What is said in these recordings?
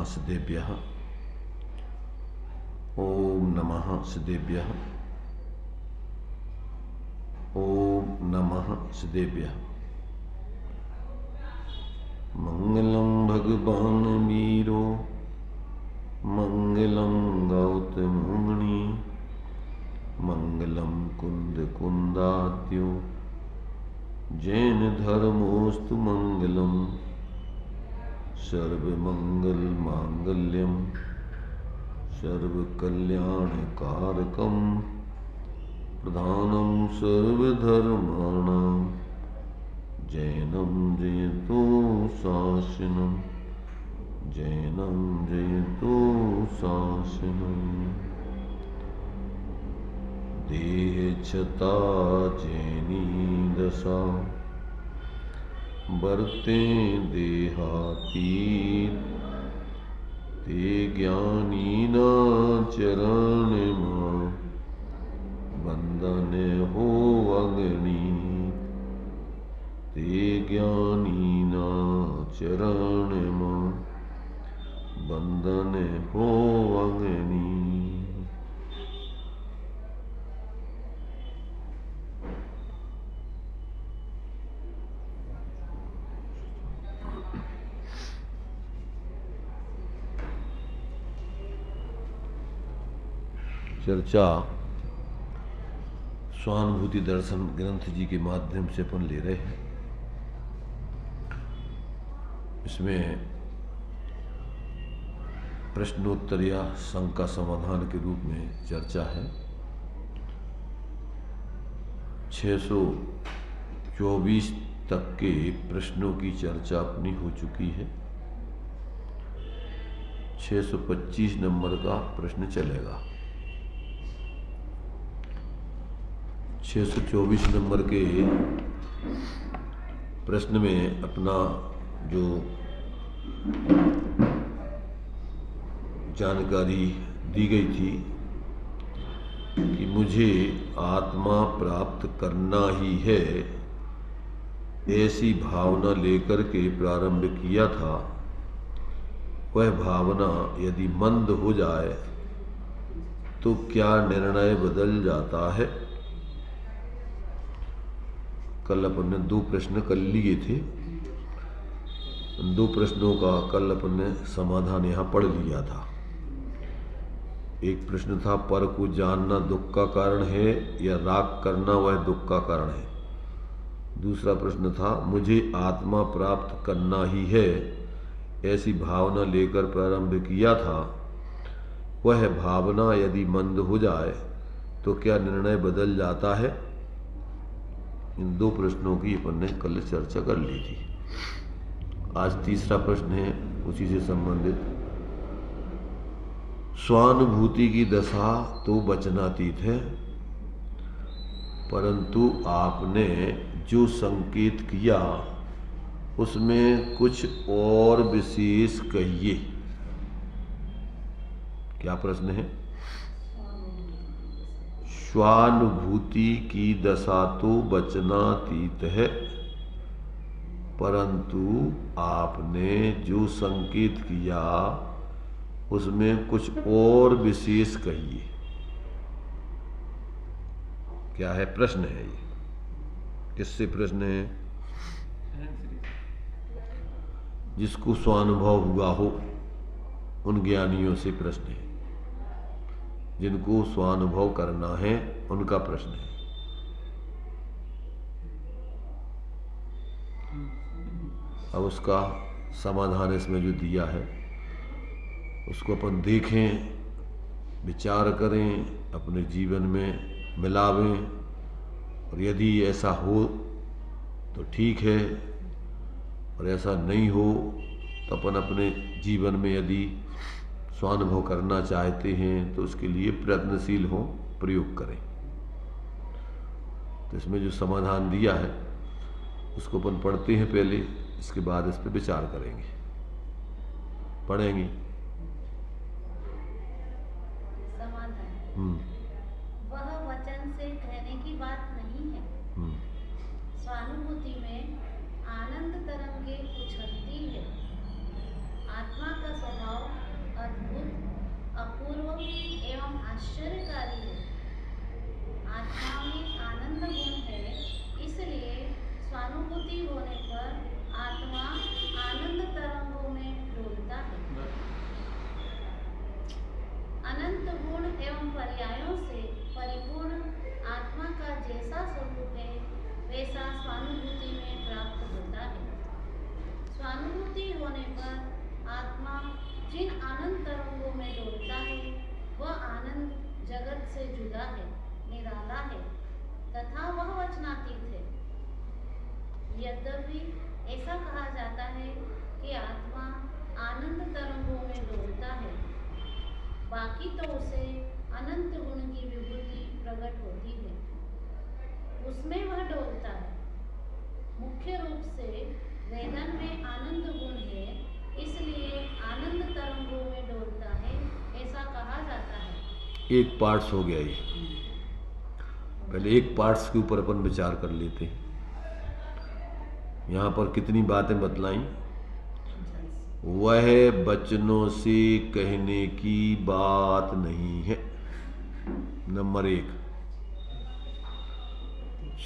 सिद्धेभ्यः। ओम नमः सिद्धेभ्यः। ओम नमः सिद्धेभ्यः। मंगलम भगवान वीरो मंगलम गौतम मुनि मंगलम कुंद कुंदाद्यो जैन धर्मोस्तु मंगलम सर्वमंगल मांगल्यम सर्वकल्याणकारकम प्रधानम सर्वधर्माणां जैनम जयतु शासनम जैनम जयतु शासनम। देह छता जैनी दशा बरते देहातीत ते ज्ञानी न चरण मां बंदन हो अग्नि ते ज्ञानी न चरण मां बंदन हो अग्नि। चर्चा स्वानुभूति दर्शन ग्रंथ जी के माध्यम से अपन ले रहे हैं। इसमें प्रश्नोत्तर या शंका समाधान के रूप में चर्चा है। 624 तक के प्रश्नों की चर्चा अपनी हो चुकी है। 625 नंबर का प्रश्न चलेगा। 624 नंबर के प्रश्न में अपना जो जानकारी दी गई थी कि मुझे आत्मा प्राप्त करना ही है, ऐसी भावना लेकर के प्रारंभ किया था। वह भावना यदि मंद हो जाए तो क्या निर्णय बदल जाता है? कल अपन ने 2 प्रश्न कर लिए थे। 2 प्रश्नों का कल अपन ने समाधान यहाँ पढ़ लिया था। एक प्रश्न था, पर को जानना दुख का कारण है या राग करना वह दुख का कारण है। दूसरा प्रश्न था, मुझे आत्मा प्राप्त करना ही है, ऐसी भावना लेकर प्रारंभ किया था। वह भावना यदि मंद हो जाए तो क्या निर्णय बदल जाता है? इन 2 प्रश्नों की अपन ने कल चर्चा कर ली थी। आज तीसरा प्रश्न है उसी से संबंधित। स्वानुभूति की दशा तो वचनातीत है, परंतु आपने जो संकेत किया उसमें कुछ और विशेष कहिए। क्या प्रश्न है? स्वानुभूति की दशा तो वचनातीत है, परंतु आपने जो संकेत किया उसमें कुछ और विशेष कहिए। क्या है? प्रश्न है ये। किससे प्रश्न है? जिसको स्वानुभव हुआ हो उन ज्ञानियों से प्रश्न है। जिनको स्वानुभव करना है उनका प्रश्न है। अब उसका समाधान इसमें जो दिया है उसको अपन देखें, विचार करें, अपने जीवन में मिलावें, और यदि ऐसा हो तो ठीक है, और ऐसा नहीं हो तो अपन अपने जीवन में यदि स्वानुभव करना चाहते हैं तो उसके लिए प्रयत्नशील हों, प्रयोग करें। तो इसमें जो समाधान दिया है उसको अपन पढ़ते हैं पहले, इसके बाद इस पर विचार करेंगे। पढ़ेंगे। वह वचन से कहने की बात नहीं है। स्वानुभूति में आनंद तरंगे उछलती है। आत्मा का स्वभाव पर आत्मा जिन आनंद तरंगों में डोलता है वह आनंद जगत से जुदा है, निराला है तथा वह वचनातीत है। यद्यपि ऐसा कहा जाता है कि आत्मा आनंद तरंगों में डोलता है, बाकी तो उसे अनंत गुण की विभूति प्रकट होती है, उसमें वह डोलता है। मुख्य रूप से वेदन में आनंद गुण है, इसलिए आनंद तरंगों में डोलता है, ऐसा कहा जाता है। एक पार्ट्स हो गया ये। पहले एक पार्ट्स के ऊपर अपन विचार कर लेते हैं। यहाँ पर कितनी बातें बतलाई। वह वचनों से कहने की बात नहीं है। नंबर 1,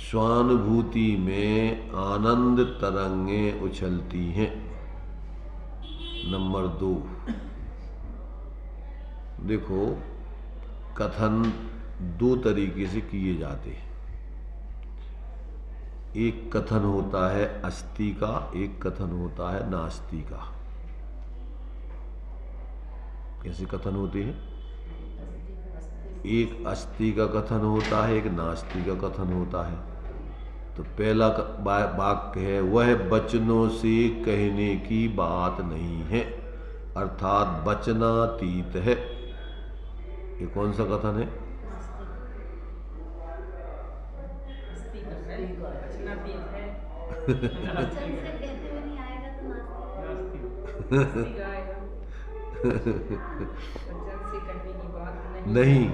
स्वानुभूति में आनंद तरंगें उछलती हैं। नंबर 2, देखो कथन 2 तरीके से किए जाते हैं। एक कथन होता है अस्ति का, एक कथन होता है नास्ति का। कैसे कथन होते हैं? एक अस्ति का कथन होता है, एक नास्ति का कथन होता है। तो पहला वाक्य है वह वचनों से कहने की बात नहीं है, अर्थात वचनातीत है। ये कौन सा कथन है? वचन से कहते हुए नहीं आएगा तो नास्तिक। नहीं,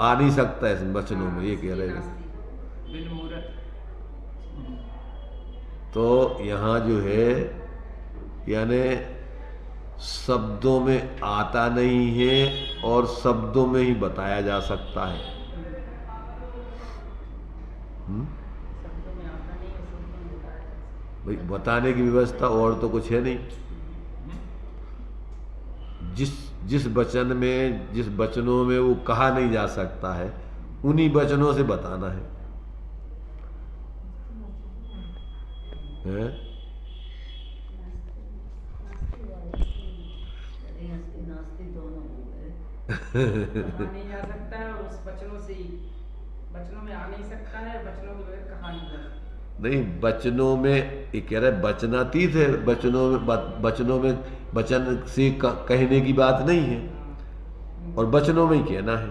आ नहीं सकता है वचनों में, ये कह रहे हैं। तो यहाँ जो है यानी शब्दों में आता नहीं है और शब्दों में ही बताया जा सकता है। भाई बताने की व्यवस्था और तो कुछ है नहीं। जिस वचन में, जिस वचनों में वो कहा नहीं जा सकता है, उन्हीं वचनों से बताना है। नहीं जा सकता है और उस वचनों से, वचनों में आ नहीं सकता है, वचनों के बगैर कहा नहीं जा सकता। नहीं, वचनों में ये कह रहा है वचनातीत है। वचनों में वचन से कहने की बात नहीं है और वचनों में ही कहना है।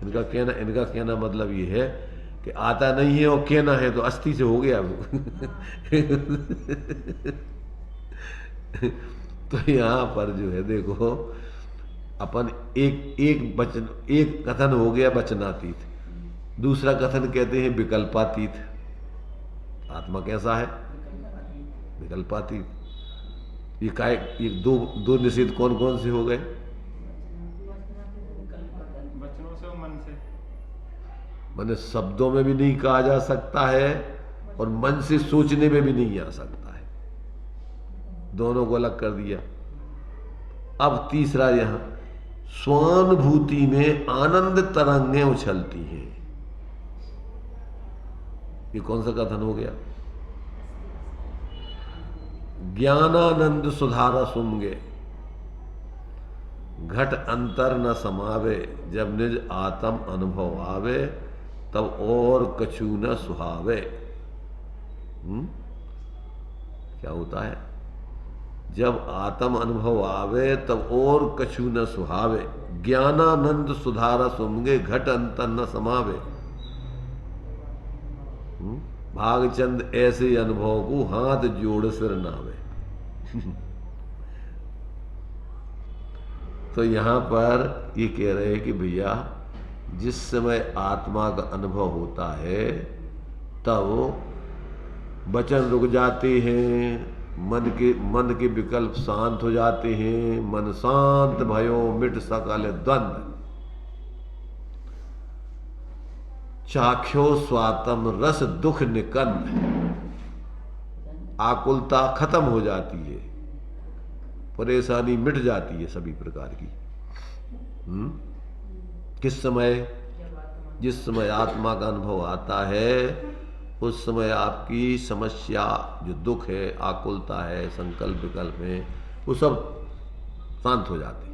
इनका कहना मतलब ये है कि आता नहीं है और कहना है तो अस्थि से हो गया वो। तो यहाँ पर जो है देखो, अपन एक कथन हो गया वचनातीत, दूसरा कथन कहते हैं विकल्पातीत। आत्मा कैसा है? विकल्पातीत। ये दो निषेध कौन कौन से हो गए? वचनों से और मन से। माने शब्दों में भी नहीं कहा जा सकता है और मन से सोचने में भी नहीं आ सकता है, दोनों को अलग कर दिया। अब तीसरा यहां स्वानुभूति में आनंद तरंगें उछलती हैं। ये कौन सा कथन हो गया? ज्ञानानंद सुधारा सुमगे, घट अंतर न समावे, जब निज आत्म अनुभव आवे, तब और कछु न सुहावे। क्या होता है? जब आत्म अनुभव आवे तब और कछु न सुहावे, ज्ञानानंद सुधारा सुमगे, घट अंतर न समावे। भागचंद ऐसे अनुभव को हाथ जोड़ सिर नावे। तो यहां पर ये कह रहे हैं कि भैया जिस समय आत्मा का अनुभव होता है तब वचन रुक जाते हैं, मन के विकल्प शांत हो जाते हैं, मन शांत भयो मिट सकल द्वंद्व, चाख्यो स्वातम रस दुख निकंद, आकुलता खत्म हो जाती है, परेशानी मिट जाती है सभी प्रकार की। किस समय? जिस समय आत्मा का अनुभव आता है उस समय आपकी समस्या जो दुख है, आकुलता है, संकल्प विकल्प है, वो सब शांत हो जाते,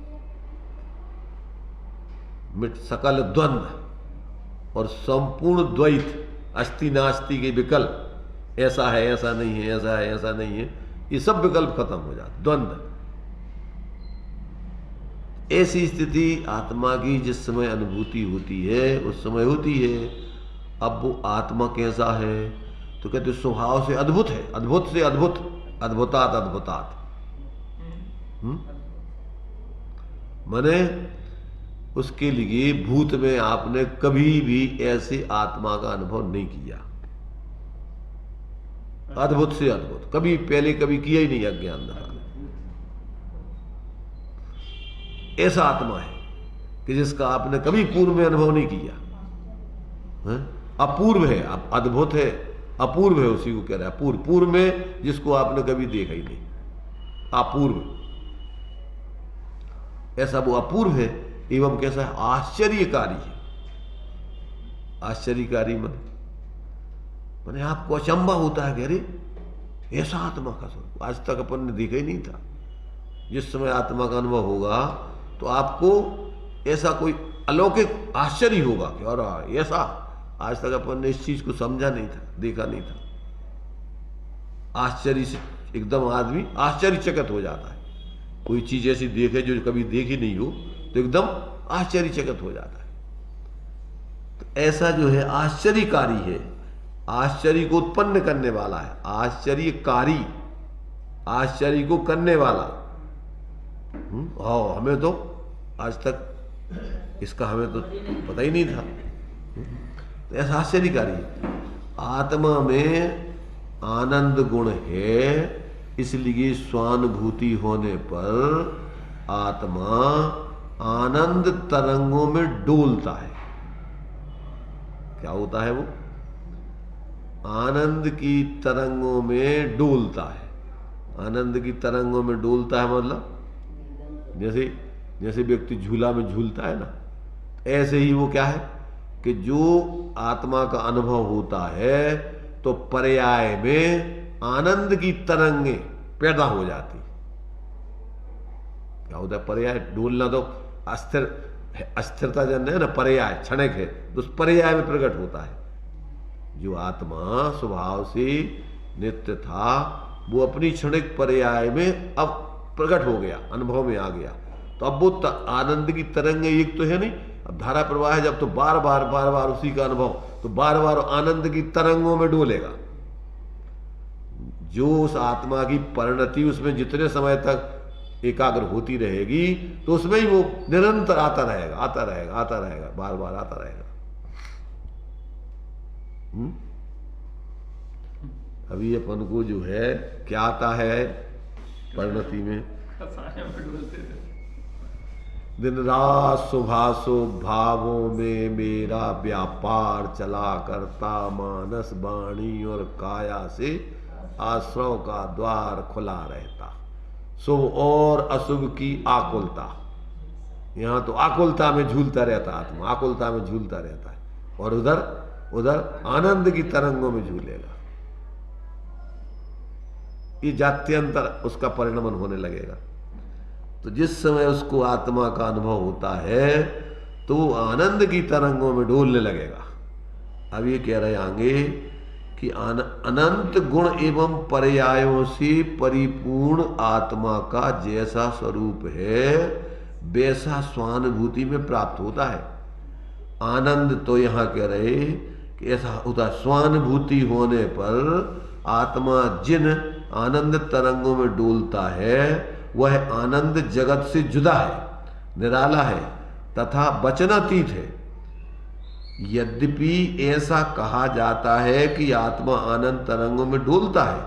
मिट सकल द्वंद्व और संपूर्ण द्वैत, अस्ति नास्ति के विकल्प, ऐसा है ऐसा नहीं है, ऐसा है ऐसा नहीं है, ये सब विकल्प खत्म हो जाते, द्वंद्व। ऐसी स्थिति आत्मा की जिस समय अनुभूति होती है उस समय होती है। अब वो आत्मा कैसा है तो कहते स्वभाव से अद्भुत है, अद्भुत से अद्भुत, अद्भुतात अद्भुतात। माने उसके लिए भूत में आपने कभी भी ऐसी आत्मा का अनुभव नहीं किया, अद्भुत से अद्भुत, कभी पहले कभी किया ही नहीं अज्ञान दशा में। ऐसा आत्मा है कि जिसका आपने कभी पूर्व में अनुभव नहीं किया, है? अपूर्व है, अद्भुत है, अपूर्व है, उसी को कह रहा है पूर्व, पूर्व में जिसको आपने कभी देखा ही नहीं, अपूर्व। ऐसा वो अपूर्व है एवं कैसा है, आश्चर्यकारी है। आश्चर्यकारी माने आपको अचंभा होता है कि अरे ऐसा आत्मा का स्वरूप आज तक अपन ने देखा ही नहीं था। जिस समय आत्मा का अनुभव होगा तो आपको ऐसा कोई अलौकिक आश्चर्य होगा कि और ऐसा आज तक अपन ने इस चीज को समझा नहीं था, देखा नहीं था। आश्चर्य से एकदम आदमी आश्चर्यचकित हो जाता है। कोई चीज ऐसी देखे जो कभी देखी नहीं हो तो एकदम आश्चर्यचकित हो जाता है। तो ऐसा जो है आश्चर्यकारी है, आश्चर्य को उत्पन्न करने वाला है, आश्चर्यकारी, आश्चर्य को करने वाला। हाँ, हमें तो आज तक इसका हमें तो पता ही नहीं था। तो ऐसा आश्चर्यकारी है। आत्मा में आनंद गुण है, इसलिए स्वानुभूति होने पर आत्मा आनंद तरंगों में डोलता है। क्या होता है वो? आनंद की तरंगों में डोलता है। आनंद की तरंगों में डोलता है मतलब जैसे जैसे व्यक्ति झूला में झूलता है ना, ऐसे ही वो क्या है कि जो आत्मा का अनुभव होता है तो पर्याय में आनंद की तरंगें पैदा हो जाती। क्या होता है पर्याय? डोलना तो अस्थिर, अस्थिरता जन है ना, पर्याय क्षणिक है, तो उस पर्याय में प्रकट होता है। जो आत्मा स्वभाव से नित्य था वो अपनी क्षणिक पर्याय में अब प्रकट हो गया, अनुभव में आ गया। तो अब वो आनंद की तरंगें एक तो है नहीं, अब धारा प्रवाह है, जब तो बार बार उसी का अनुभव, तो बार बार आनंद की तरंगों में डोलेगा। जो उस आत्मा की परिणति उसमें जितने समय तक एकाग्र होती रहेगी तो उसमें ही वो निरंतर आता रहेगा, आता रहेगा, आता रहेगा, बार बार आता रहेगा। अभी अपन को जो है क्या आता है परिणति में, दिन रात सुभाषो भावों में मेरा व्यापार चला करता, मानस वाणी और काया से आश्रव का द्वार खुला रहता। शुभ और अशुभ की आकुलता, यहाँ तो आकुलता में झूलता रहता आत्मा, आकुलता में झूलता रहता है, और उधर उधर आनंद की तरंगों में झूलेगा। ये जात्यंतर उसका परिणमन होने लगेगा। तो जिस समय उसको आत्मा का अनुभव होता है तो वो आनंद की तरंगों में डोलने लगेगा। अब ये कह रहे आगे कि अनंत गुण एवं पर्यायों से परिपूर्ण आत्मा का जैसा स्वरूप है वैसा स्वानुभूति में प्राप्त होता है। आनंद तो यहाँ कह रहे कि ऐसा होता है, स्वानुभूति होने पर आत्मा जिन आनंद तरंगों में डोलता है वह आनंद जगत से जुदा है, निराला है तथा वचनातीत है। यद्यपि ऐसा कहा जाता है कि आत्मा आनंद तरंगों में डोलता है,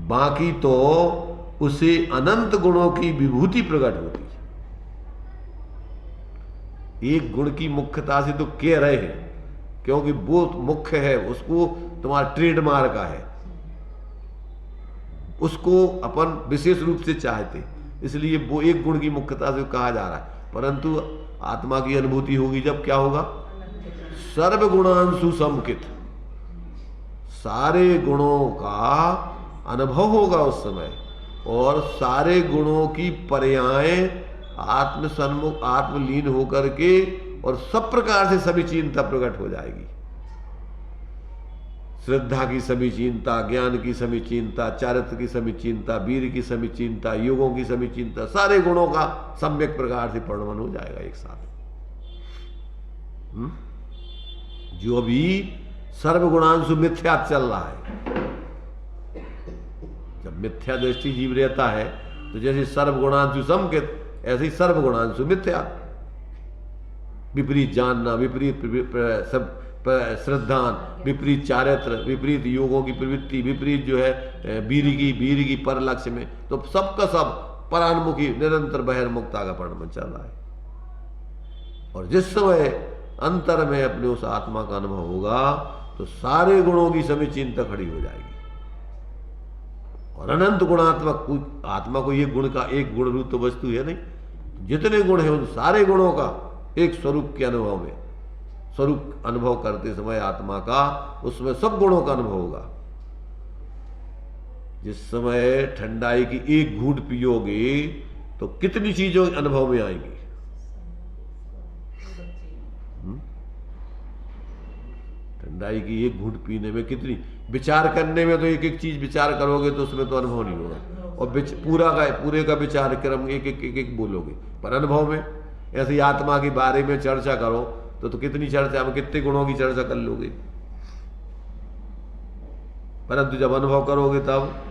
बाकी तो उसे अनंत गुणों की विभूति प्रकट होती है। एक गुण की मुख्यता से तो कह रहे हैं क्योंकि वो मुख्य है, उसको तुम्हारा ट्रेडमार्क का है, उसको अपन विशेष रूप से चाहते, इसलिए वो एक गुण की मुख्यता से कहा जा रहा है। परंतु आत्मा की अनुभूति होगी जब क्या होगा? सर्वगुणांशु समकित, सारे गुणों का अनुभव होगा उस समय, और सारे गुणों की पर्यायें आत्म सन्मुख आत्मलीन होकर के और सब प्रकार से समीचीनता प्रकट हो जाएगी। श्रद्धा की समीचीनता, ज्ञान की समीचीनता, चारित्र की समीचीनता, वीर की समीचीनता, योगों की समीचीनता, सारे गुणों का सम्यक प्रकार से परिणमन हो जाएगा एक साथ। जो अभी सर्वगुणांशु मिथ्या चल रहा है, जब मिथ्या दृष्टि जीव रहता है तो जैसे सर्वगुणांशु संकेत, ऐसे ही सर्वगुणांशु मिथ्या, विपरीत जानना, विपरीत सब श्रद्धान, विपरीत चारित्र, विपरीत योगों की प्रवृत्ति, विपरीत जो है वीर की पर लक्ष्य में, तो सबका सब परान्मुखी निरंतर बहिर्मुखता का परिणमन चल रहा है। और जिस समय अंतर में अपने उस आत्मा का अनुभव होगा तो सारे गुणों की समीचीनता खड़ी हो जाएगी। और अनंत गुणात्मक आत्मा को ये गुण का एक गुण रूप तो वस्तु है नहीं, जितने गुण है उन सारे गुणों का एक स्वरूप के अनुभव में, स्वरूप अनुभव करते समय आत्मा का, उसमें सब गुणों का अनुभव होगा। जिस समय ठंडाई की एक घूंट पियोगे तो कितनी चीजों अनुभव में आएंगी। ठंडाई की एक घूंट पीने में कितनी, विचार करने में तो एक एक चीज विचार करोगे तो उसमें तो अनुभव नहीं होगा, और पूरे का विचार क्रम एक बोलोगे, पर अनुभव में ऐसे ही आत्मा के बारे में चर्चा करो तो कितनी चर्चा में कितने गुणों की चर्चा कर लोगे, परंतु जब अनुभव करोगे तब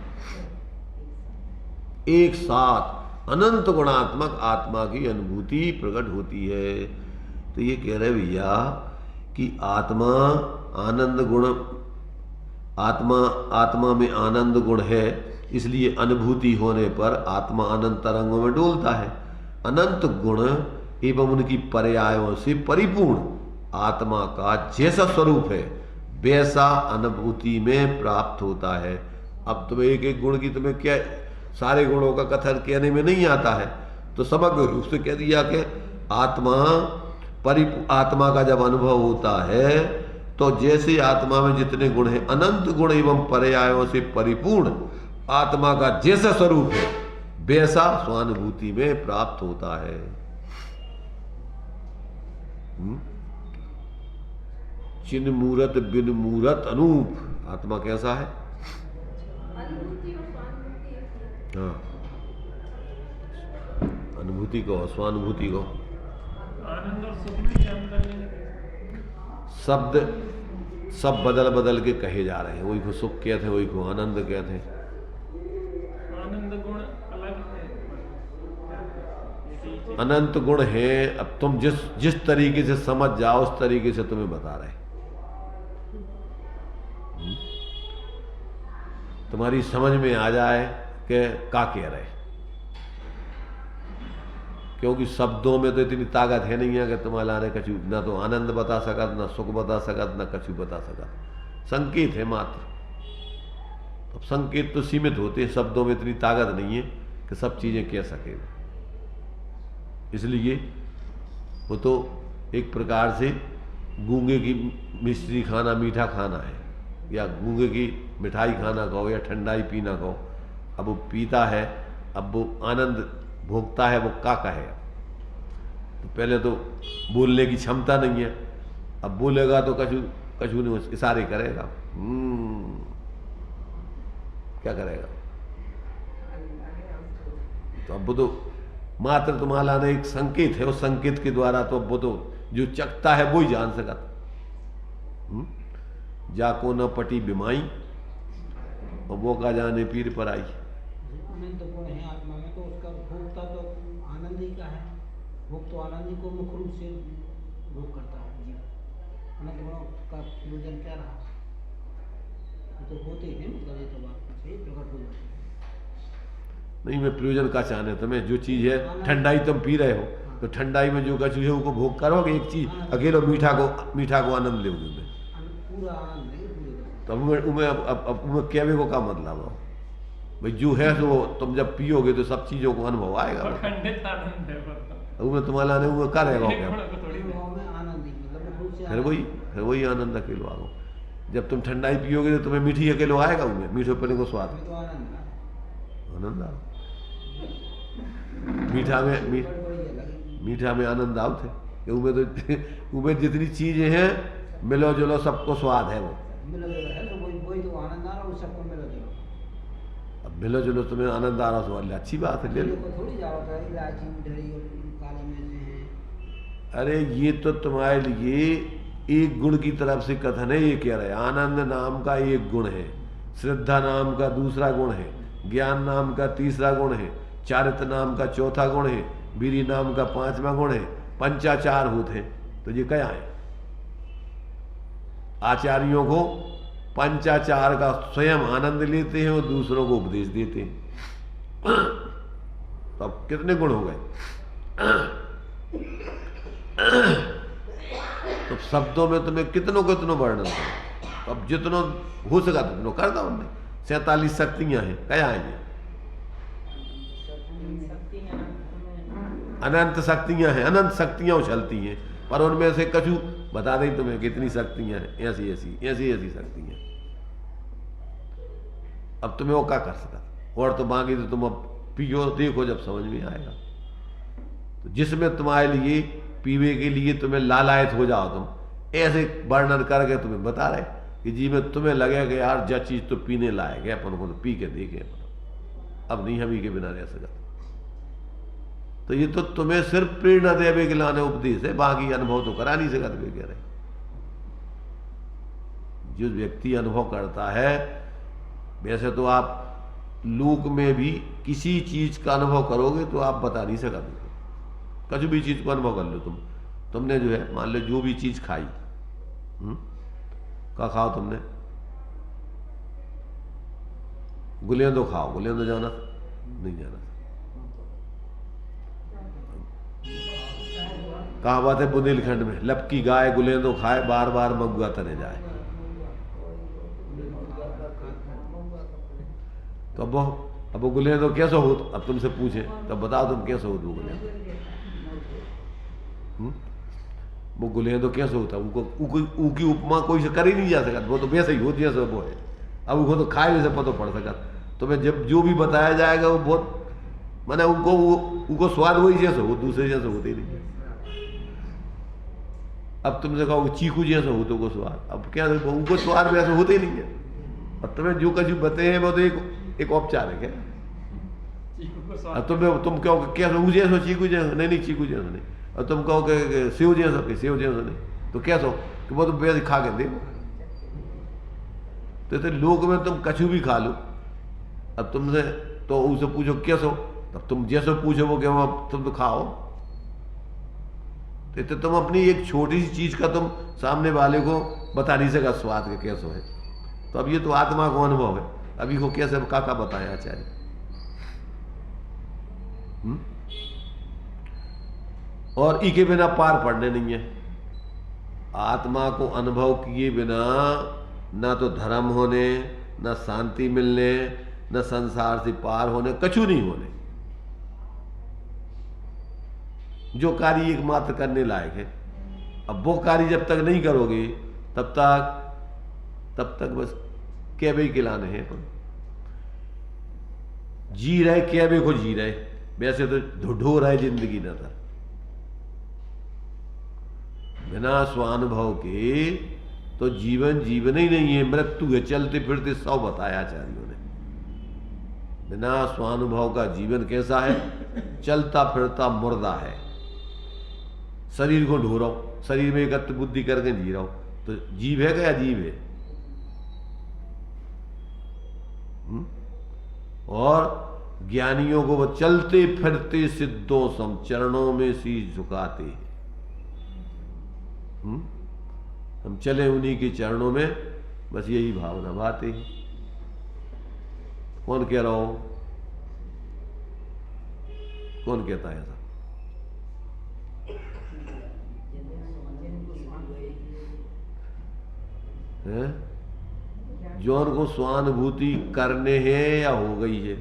एक साथ अनंत गुणात्मक आत्मा की अनुभूति प्रकट होती है। तो ये कह रहे भैया कि आत्मा आनंद गुण, आत्मा में आनंद गुण है, इसलिए अनुभूति होने पर आत्मा अनंत तरंगों में डोलता है। अनंत गुण एवं उनकी पर्यायों से परिपूर्ण आत्मा का जैसा स्वरूप है वैसा अनुभूति में प्राप्त होता है। अब तुम्हें एक एक गुण की तुम्हें क्या सारे गुणों का कथन कहने में नहीं आता है, तो समग्र रूप से कह दिया कि आत्मा का जब अनुभव होता है तो जैसे आत्मा में जितने गुण हैं, अनंत गुण एवं पर्यायों से परिपूर्ण आत्मा का जैसा स्वरूप है वैसा स्वानुभूति में प्राप्त होता है। चिन्ह मूरत बिन मूरत अनूप, आत्मा कैसा है? हाँ, अनुभूति को स्वानुभूति को आनंद और सुख में क्या अंतर है? शब्द सब बदल बदल के कहे जा रहे हैं, वही को सुख कहते हैं, वही को आनंद कहते हैं। आनंद गुण अलग है, अनंत गुण है। अब तुम जिस तरीके से समझ जाओ उस तरीके से तुम्हें बता रहे, तुम्हारी समझ में आ जाए कि क्या कह रहे, क्योंकि शब्दों में तो इतनी ताकत है नहीं है कि तुम्हारे लाने कछु ना तो आनंद बता सकत, ना सुख बता सकत, ना कछु बता सकत, संकेत है मात्र। अब संकेत तो सीमित होते हैं, शब्दों में इतनी ताकत नहीं है कि सब चीजें कह सके। इसलिए वो तो एक प्रकार से गूंगे की मिश्री खाना मीठा खाना है, या गूंगे की मिठाई खाना कहो या ठंडाई पीना कहो। अब वो पीता है, अब वो आनंद भोगता है, वो का कहे। तो पहले तो बोलने की क्षमता नहीं है, अब बोलेगा तो कछु नहीं, इशारे करेगा, क्या करेगा। तो अब वो तो मात्र तुम्हारा एक संकेत है, उस संकेत के द्वारा तो अब वो तो जो चखता है वो ही जान सकता। जाको न पटी बिमाई और वो का जाने पीर पर आई। अनंत गुण है आत्मा में, तो उसका भोक्ता तो आनंद ही का है, भोग तो आनंद ही को मुख्य रूप से भोग करता है जीव। अनंत गुणों का प्रयोजन क्या रहा, तो होते हैं, मतलब ये तो बात सही प्रकट हो जाती है। नहीं, मैं प्रयोजन का चाहने तुम्हें, जो चीज है ठंडाई तुम पी रहे हो तो ठंडाई में जो कछु है उसको भोग करोगे, एक चीज अकेले मीठा को आनंद लोगे में, पूरा आनंद नहीं पूरे। तो अब कहने को क्या मतलब है भाई, जो है तो तुम जब पियोगे तो सब चीजों को अनुभव आएगा। खंडित आनंद है, उमें तुम्हारा ने उमें क्या रहेगा, थोड़ी में आनंद ही मतलब फिर वही आनंद अकेलो आगो। जब तुम ठंडाई पियोगे तो तुम्हें मीठी अकेलो आएगा, उनमें मीठे पीने को स्वाद तो आनंद ना आनंद आओ। मीठा में मीठा में आनंद आओ थे कि उनमें जितनी चीजें हैं मिलो जुलो सबको स्वाद है वो। मिलो जुलो है तो वही तो आनंद आ रहा है, उस सबको मिलो जुलो। अब मिलो जुलो तुम्हें आनंद आ रहा तो अच्छी बात है, ले लो। थोड़ी जाओ इलायची डरी काली मिर्च है। अरे ये तो तुम्हारे लिए एक गुण की तरफ से कथन है, ये कह रहे आनंद नाम का एक गुण है, श्रद्धा नाम का दूसरा गुण है, ज्ञान नाम का तीसरा गुण है, चारित्र नाम का चौथा गुण है, वीरी नाम का पांचवा गुण है, पंचाचार होते हैं। तो ये क्या है? आचार्यों को पंचाचार का स्वयं आनंद लेते हैं और दूसरों को उपदेश देते हैं। तो अब कितने गुण हो गए? तो शब्दों में तुम्हें कितनों वर्णन करो, अब जितनों हो सका तुमने कर दो। हमने 47 शक्तियां हैं, क्या है ये? अनंत शक्तियां हैं, अनंत शक्तियां उछलती हैं, पर उनमें से कछु बता दें तुम्हें कितनी शक्तियां हैं, ऐसी ऐसी शक्तियां। अब तुम्हें वो क्या कर सकता, और तो बाकी तो तुम अब पियो देखो जब समझ में आएगा। तो जिसमें तुम्हारे लिए पीवे के लिए तुम्हें लालायत हो जाओ, तुम ऐसे वर्णन करके तुम्हें बता रहे कि जी में तुम्हें लगेगा यार जो चीज तो पीने लायक है, अपन को तो पी के देखे, अब नहीं हम ही के बिना रह सकते। तो ये तो तुम्हें सिर्फ प्रेरणा देवे के लाने उपदेश है, बाकी अनुभव तो करा नहीं सकते वे कह रहे। जो व्यक्ति अनुभव करता है, वैसे तो आप लोक में भी किसी चीज का अनुभव करोगे तो आप बता नहीं सकते, कभी भी चीज को अनुभव कर लो। तुमने जो है मान लो जो भी चीज खाई, क्या खाओ तुमने? गुलेंदो खाओ, गुलेंदो जाना नहीं जाना? कहावत है बुंदेलखंड में, लपकी गाय गुलेंदो खाए, बार बार मगुआ तने जाए। तो अब वो गुलेंदो कैसे हो? अब तुमसे पूछे तब बताओ तुम कैसे हो? वो गुलेंदो वो गुलेंदो कैसे होता? उनकी उपमा कोई से कर ही नहीं जा सकता, वो तो वैसे ही हो जैसे वो है। अब उनको तो खाए वैसे पता पड़ सका, तुम्हें जब जो भी बताया जाएगा वो बहुत माने उनको स्वाद वही जैसे हो, दूसरे जैसे होते ही नहीं। अब तुमसे कहो चीकू जैसे हो तो को स्वाद, अब क्या उनको स्वाद वैसे होते ही नहीं है। अब तुम्हें जो कछु बताए हैं वो तो एक औपचारिक है। अब तुम कहो कैसे ऊ जैसो चीकू जैसा, नहीं चीकू जैसा नहीं। और तुम कहो कि सेव जैसा नहीं, तो कैसा कि वो तो वैसे खा के दे। तो लोक में तुम कछु भी खा लो, अब तुमसे तो उसे पूछो कैसो, तब तुम जैसे पूछो वो क्या तुम तो खाओ। तो तुम अपनी एक छोटी सी चीज का तुम सामने वाले को बता नहीं सका स्वाद का कैसो है। तो अब ये तो आत्मा को अनुभव है, अभी को कैसे काका बताया आचार्य। और इके बिना पार पड़ने नहीं है। आत्मा को अनुभव किए बिना ना तो धर्म होने, ना शांति मिलने, न संसार से पार होने, कछु नहीं होने। जो कार्य एकमात्र करने लायक है, अब वो कार्य जब तक नहीं करोगे तब तक बस कैबे खिलाने हैं। जी रहे कैबे को जी रहे, वैसे तो ढो रहे जिंदगी न था। बिना स्वानुभव के तो जीवन जीवन ही नहीं है, मृत्यु है, चलते फिरते सौ बताया आचार्यों ने। बिना स्वानुभव का जीवन कैसा है? चलता फिरता मुर्दा है। शरीर को ढो रहा हूं, शरीर में एकत्र बुद्धि करके जी रहा हूं, तो जीव है क्या? जीव है। और ज्ञानियों को वो चलते फिरते सिद्धों सम चरणों में शीश झुकाते हैं। हम चले उन्हीं के चरणों में, बस यही भावना भाते हैं। कौन कह रहा हो? कौन कहता है ऐसा? जौन को स्वानुभूति करने हैं या हो गई है?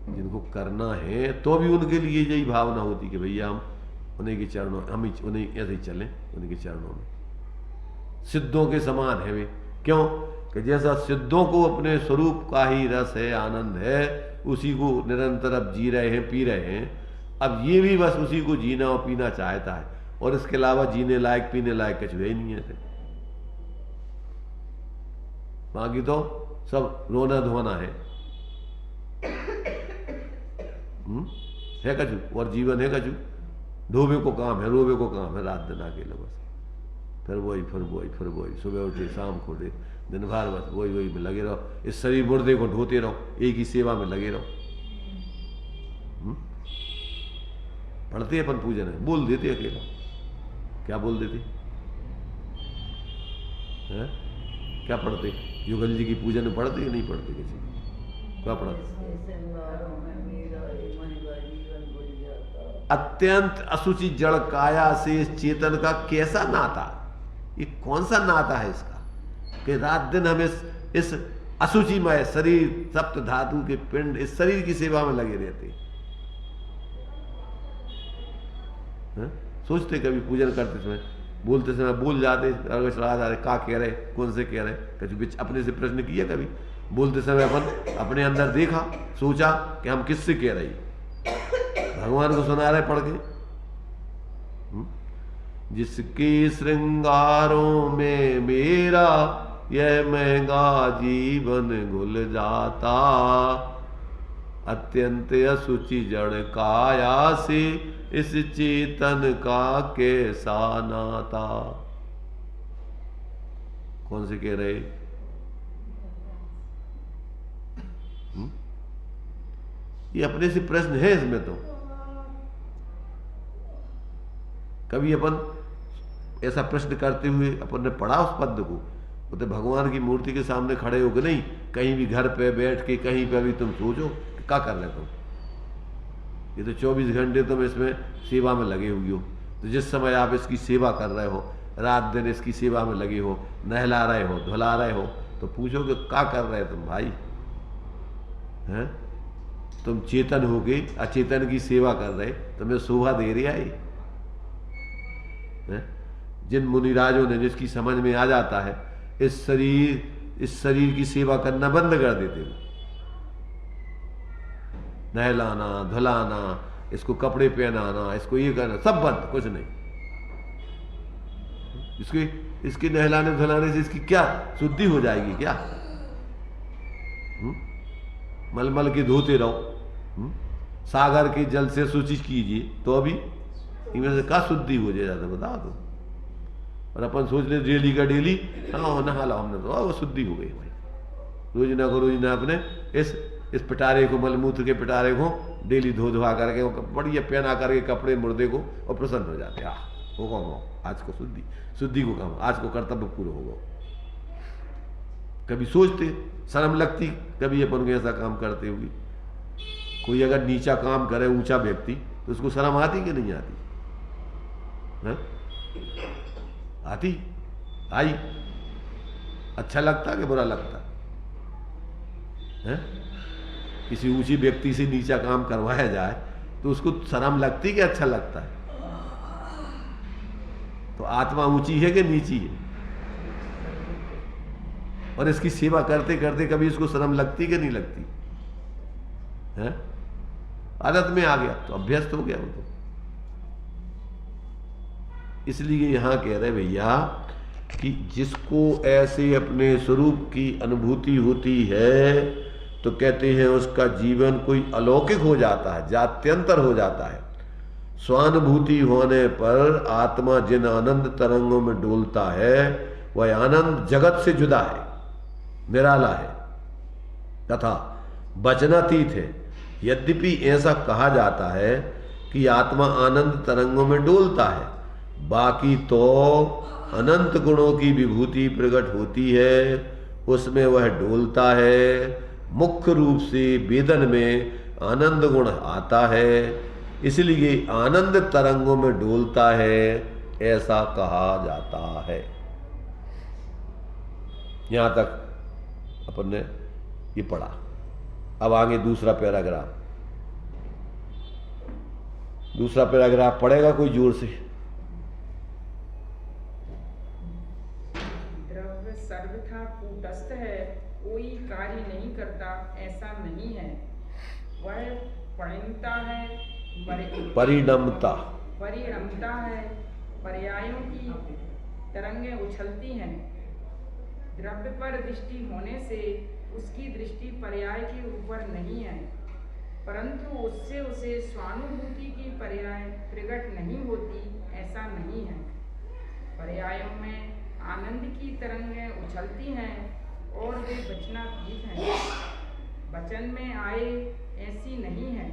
जिनको करना है तो भी उनके लिए यही भावना होती कि भैया हम उन्हीं के चरणों, हम ही उन्हीं ऐसे ही चलें उन्हीं के चरणों में। सिद्धों के समान है वे। क्यों कि जैसा सिद्धों को अपने स्वरूप का ही रस है, आनंद है, उसी को निरंतर अब जी रहे हैं, पी रहे हैं। अब ये भी बस उसी को जीना और पीना चाहता है, और इसके अलावा जीने लायक पीने लायक कुछ ही नहीं है। बाकी तो सब रोना धोना है कछु, और जीवन है कछु। धोबे को काम है, रोबे को काम है, रात दिन अकेला बस। फिर वही सुबह उठे शाम को उठे, दिन भर बस वही में लगे रहो। इस शरीर मुर्दे को ढोते रहो, एक ही सेवा में लगे रहो। पढ़ते अपन पूजन है, बोल देते अकेला, क्या बोल देते है? क्या पढ़ते? युगल जी की पूजन में पढ़ते या नहीं पढ़ते? किसी क्या पढ़ते? अत्यंत अशुचि जड़ काया से इस चेतन का कैसा नाता, ये कौन सा नाता है इसका कि रात दिन हम इस अशुचिमय शरीर, सप्त धातु के पिंड, इस शरीर की सेवा में लगे रहते हैं। सोचते कभी पूजन करते समय, बोलते समय बोल जाते, अगर चढ़ा जा रहे, का कह रहे, कौन से कह रहे, कभी अपने से प्रश्न किया? कभी बोलते समय अपन अपने अंदर देखा, सोचा कि हम किससे कह रही? भगवान को सुना रहे पढ़ के। जिसके श्रृंगारों में मेरा यह महंगा जीवन घुल जाता, अत्यंत असुचि जड़ काया से इस चेतन का कैसा नाता। कौन से कह रहे? ये अपने से प्रश्न है इसमें। तो कभी अपन ऐसा प्रश्न करते हुए अपन ने पढ़ा उस पद को? तो भगवान की मूर्ति के सामने खड़े हो के नहीं, कहीं भी घर पे बैठ के कहीं पे भी तुम सोचो क्या कर रहे तुम? ये तो 24 घंटे तुम इसमें सेवा में लगे हुए हो। तो जिस समय आप इसकी सेवा कर रहे हो, रात दिन इसकी सेवा में लगे हो, नहला रहे हो, धुला रहे हो, तो पूछो कि क्या कर रहे तुम भाई? हैं? तुम चेतन हो गए, अचेतन की सेवा कर रहे, तुम्हें शोभा दे रही है? जिन मुनिराजों ने, जिसकी समझ में आ जाता है, इस शरीर की सेवा करना बंद कर देते हो। नहलाना, धुलाना, इसको कपड़े पहनाना, इसको ये करना, सब बंद, कुछ नहीं। इसके नहलाने धुलाने से इसकी क्या शुद्धि हो जाएगी? क्या मलमल के धोते रहो, सागर के जल से शुचि कीजिए, तो अभी इनमें से क्या शुद्धि हो जाए? बता दो। और अपन सोच ले डेली का डेली, हाँ नहा लो हमने, तो वो शुद्धि हो गई भाई। रोजना को रोजना अपने इस पिटारे को, मलमूत्र के पिटारे को डेली धो धुआ करके, वो बढ़िया पहना करके कपड़े मुर्दे को, और प्रसन्न हो जाते। वो कहो आज को शुद्धि को काम, आज को कर्तव्य पूरा होगा। कभी सोचते, शर्म लगती कभी अपन को ऐसा काम करते हुए? कोई अगर नीचा काम करे, ऊंचा व्यक्ति, तो उसको शर्म आती कि नहीं आती? है? आती? आई? अच्छा लगता कि बुरा लगता है? किसी ऊंची व्यक्ति से नीचा काम करवाया जाए तो उसको शर्म लगती कि अच्छा लगता है? तो आत्मा ऊंची है कि नीची है? और इसकी सेवा करते करते कभी इसको शर्म लगती कि नहीं लगती है? आदत में आ गया तो अभ्यस्त हो गया वो तो। इसलिए यहां कह रहे भैया कि जिसको ऐसे अपने स्वरूप की अनुभूति होती है तो कहते हैं उसका जीवन कोई अलौकिक हो जाता है, जात्यंतर हो जाता है। स्वानुभूति होने पर आत्मा जिन आनंद तरंगों में डोलता है वह आनंद जगत से जुदा है, निराला है तथा वचनातीत है। यद्यपि ऐसा कहा जाता है कि आत्मा आनंद तरंगों में डोलता है, बाकी तो अनंत गुणों की विभूति प्रकट होती है, उसमें वह डोलता है। मुख्य रूप से वेदन में आनंद गुण आता है, इसलिए आनंद तरंगों में डोलता है ऐसा कहा जाता है। यहां तक अपन ने ये पढ़ा। अब आगे दूसरा पैराग्राफ। दूसरा पैराग्राफ पढ़ेगा कोई जोर से? द्रव्य सर्वथा कूटस्थ है, कोई कार्य नहीं करता, ऐसा नहीं है। वह परिणमता है, परिणमता है, पर्यायों की तरंगें उछलती हैं। द्रव्य पर दृष्टि होने से उसकी दृष्टि पर्याय के ऊपर नहीं है, परंतु उससे उसे स्वानुभूति की पर्याय प्रकट नहीं होती, ऐसा नहीं है। पर्यायों में आनंद की तरंगें उछलती हैं और वे वचनातीत हैं, वचन में आए ऐसी नहीं है।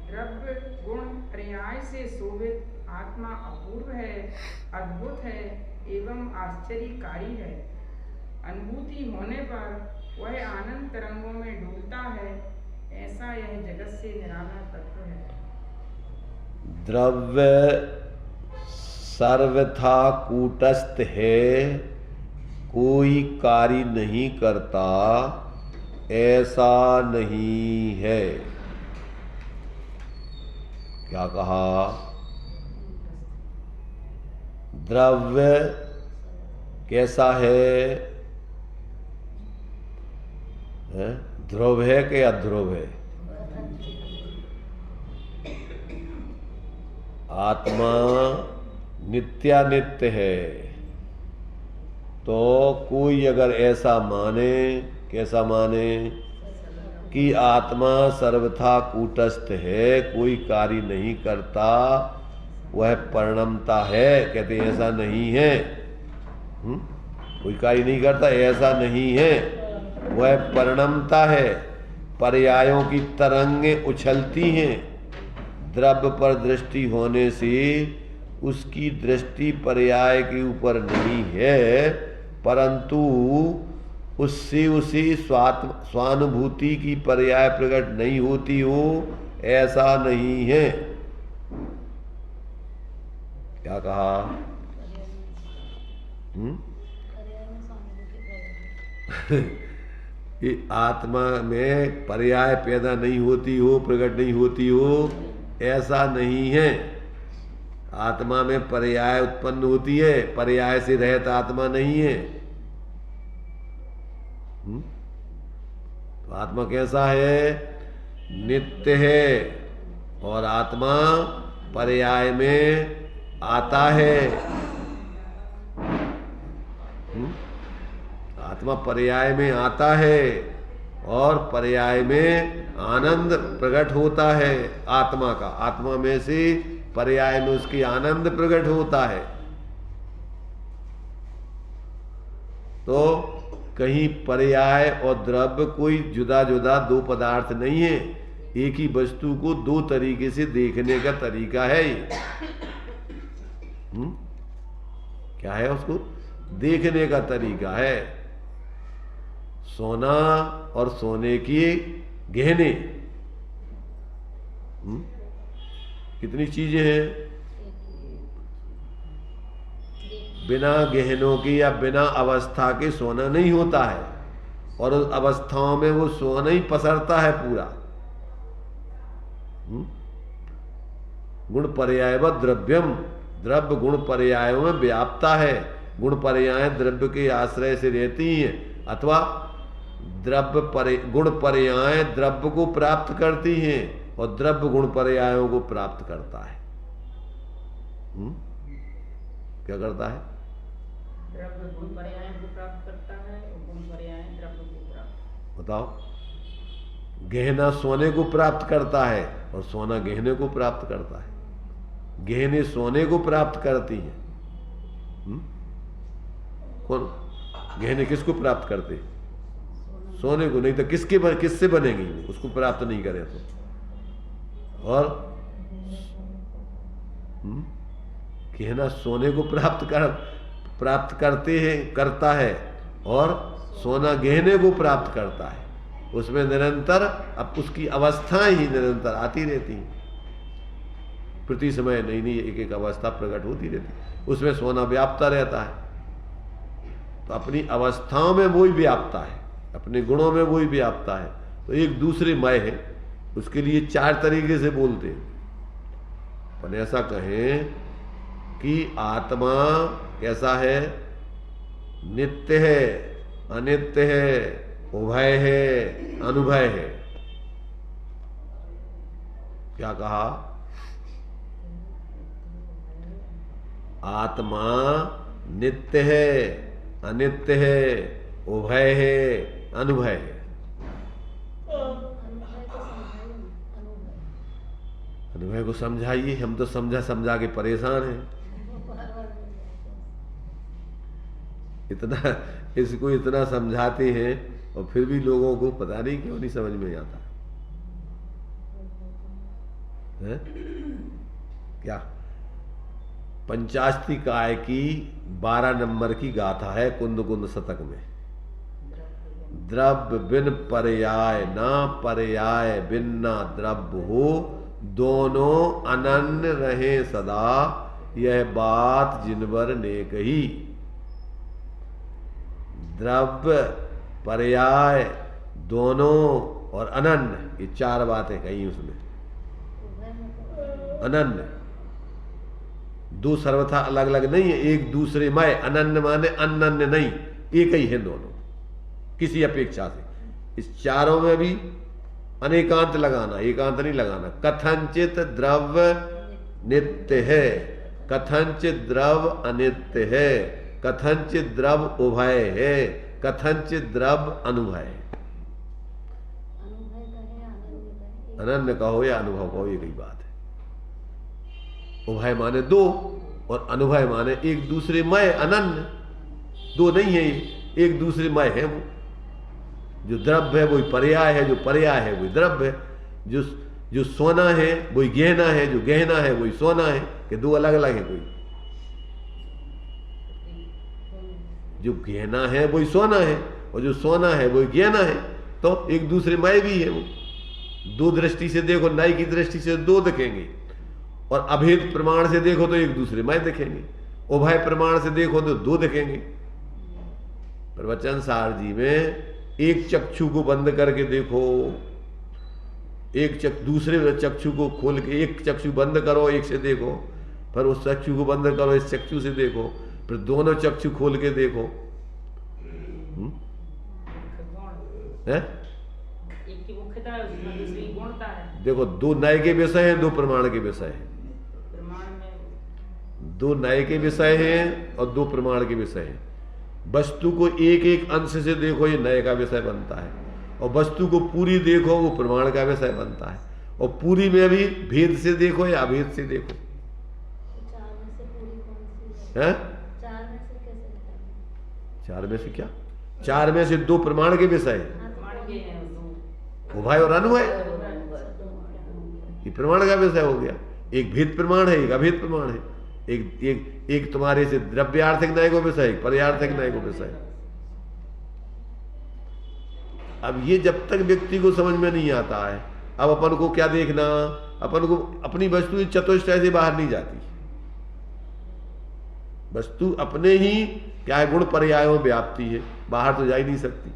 द्रव्य गुण पर्याय से शोभित आत्मा अपूर्व है, अद्भुत है एवं आश्चर्यकारी है। अनुभूति होने पर वह आनंद तरंगों में डूबता है, ऐसा यह जगत से निराला तत्व है। द्रव्य सर्वथा कूटस्थ है, कोई कार्य नहीं करता, ऐसा नहीं है। क्या कहा? द्रव्य कैसा है? ध्रुव है कि अध्रुव है? आत्मा नित्यानित्य है। तो कोई अगर ऐसा माने, कैसा माने कि आत्मा सर्वथा कूटस्थ है, कोई कार्य नहीं करता, वह परिणमता है, कहते हैं ऐसा नहीं है। कोई कार्य नहीं करता, ऐसा नहीं है, वह परिणमता है, पर्यायों की तरंगें उछलती हैं। द्रव्य पर दृष्टि होने से उसकी दृष्टि पर्याय के ऊपर नहीं है, परंतु उससे उसे स्वानुभूति की पर्याय प्रकट नहीं होती हो, ऐसा नहीं है। क्या कहा? ये आत्मा में पर्याय पैदा नहीं होती हो, प्रकट नहीं होती हो, ऐसा नहीं है। आत्मा में पर्याय उत्पन्न होती है, पर्याय से रहित आत्मा नहीं है। तो आत्मा कैसा है? नित्य है, और आत्मा पर्याय में आता है। आत्मा पर्याय में आता है और पर्याय में आनंद प्रकट होता है आत्मा का। आत्मा में से पर्याय में उसकी आनंद प्रकट होता है। तो कहीं पर्याय और द्रव्य कोई जुदा जुदा दो पदार्थ नहीं है, एक ही वस्तु को दो तरीके से देखने का तरीका है ये। क्या है? उसको देखने का तरीका है। सोना और सोने की गहने, कितनी चीजें हैं? बिना गहनों की या बिना अवस्था के सोना नहीं होता है, और उस अवस्थाओं में वो सोना ही पसरता है पूरा। गुण पर्यायवत द्रव्यम, द्रव्य गुण पर्यायों में व्याप्ता है। गुण पर्याय द्रव्य के आश्रय से रहती हैं, अथवा गुण पर्याय द्रव्य को प्राप्त करती हैं और द्रव्य गुण पर्यायों को प्राप्त करता है। क्या करता है? द्रव्य गुण पर्याय को प्राप्त करता है और गुण पर्याय द्रव्य को प्राप्त। बताओ, गहना सोने को प्राप्त करता है और सोना गहने को प्राप्त करता है। गहने सोने को प्राप्त करती हैं। कौन? गहने किसको प्राप्त करते? सोने को। नहीं तो किससे बनेगी? उसको प्राप्त नहीं करे तो। और गहना सोने को प्राप्त करता है और सोना गहने को प्राप्त करता है। उसमें निरंतर अब उसकी अवस्थाएं ही निरंतर आती रहती हैं। प्रति समय नई नई एक एक अवस्था प्रकट होती रहती, उसमें सोना व्याप्ता रहता है। तो अपनी अवस्थाओं में वही व्याप्ता है, अपने गुणों में वही व्याप्ता है। तो एक दूसरे मय है, उसके लिए चार तरीके से बोलते हैं। अपन ऐसा कहें कि आत्मा कैसा है? नित्य है, अनित्य है, उभय है, अनुभय है। क्या कहा? आत्मा नित्य है, अनित्य है, उभय है, अनुभय है। अनुभय को समझाइए। हम तो समझा समझा के परेशान हैं। इतना इसको इतना समझाते हैं और फिर भी लोगों को पता नहीं क्यों नहीं समझ में आता है? क्या? पंचाष्टिकाय की 12 नंबर की गाथा है कुंद कुंद शतक में। द्रव्य बिन पर्याय ना पर्याय बिन ना द्रव्य हो, दोनों अनन्य रहे सदा, यह बात जिनवर ने कही। द्रव्य, पर्याय, दोनों और अनन्य, ये 4 बातें कही उसमें। अनन्य, दो सर्वथा अलग अलग नहीं है, एक दूसरे मय। अनन्य माने अनन्य नहीं, एक ही है दोनों किसी अपेक्षा से। इस चारों में भी अनेकांत लगाना, एकांत नहीं लगाना। कथंचित द्रव्य नित्य है, कथंचित द्रव्य अनित्य है, कथंचित द्रव्य उभय है, कथंचित द्रव्य अनुभय है। अनन्य कहो या अनुभव कहो, एक ही बात है। उभय माने दो और अनुभय माने एक दूसरे मय। अनन्य दो नहीं है, एक दूसरे मय है। वो जो द्रव्य है वही पर्याय है, जो पर्याय है वही द्रव्य है। जो सोना है वही गहना है, जो गहना है वही सोना है। कि दो अलग अलग है? कोई जो गहना है वही सोना है और जो सोना है वही गहना है, तो एक दूसरे मय भी है। वो दो दृष्टि से देखो, न्याय की दृष्टि से दो दिखेंगे और अभेद प्रमाण से देखो तो एक दूसरे मय दिखेंगे। उभय प्रमाण से देखो तो दो दिखेंगे। प्रवचन सार जी में एक चक्षु को बंद करके देखो, एक दूसरे चक्षु को खोल के, एक चक्षु बंद करो एक से देखो, फिर उस चक्षु को बंद करो इस चक्षु से देखो, फिर दोनों चक्षु खोल के देखो। है? देखो, दो न्याय के विषय हैं, दो प्रमाण के विषय हैं। दो न्याय के विषय हैं और दो प्रमाण के विषय हैं। वस्तु को एक एक अंश से देखो, ये न्याय का विषय बनता है, और वस्तु को पूरी देखो वो प्रमाण का विषय बनता है। और पूरी में भी भेद से देखो या अभेद से देखो। है? चार में से क्या? चार में से दो प्रमाण के विषय है, उभय और अनुभय। ये प्रमाण का विषय हो गया। एक भेद प्रमाण है, एक अभेद प्रमाण है। एक तुम्हारे से द्रव्यार्थिक न्याय को विषय, एक पर्यार्थिक न्याय को विषय। अब ये जब तक व्यक्ति को समझ में नहीं आता है, अब अपन को क्या देखना, अपन को अपनी वस्तु चतुष्टय से बाहर नहीं जाती। वस्तु अपने ही क्या है, गुण पर्यायों व्याप्ति है, बाहर तो जा ही नहीं सकती।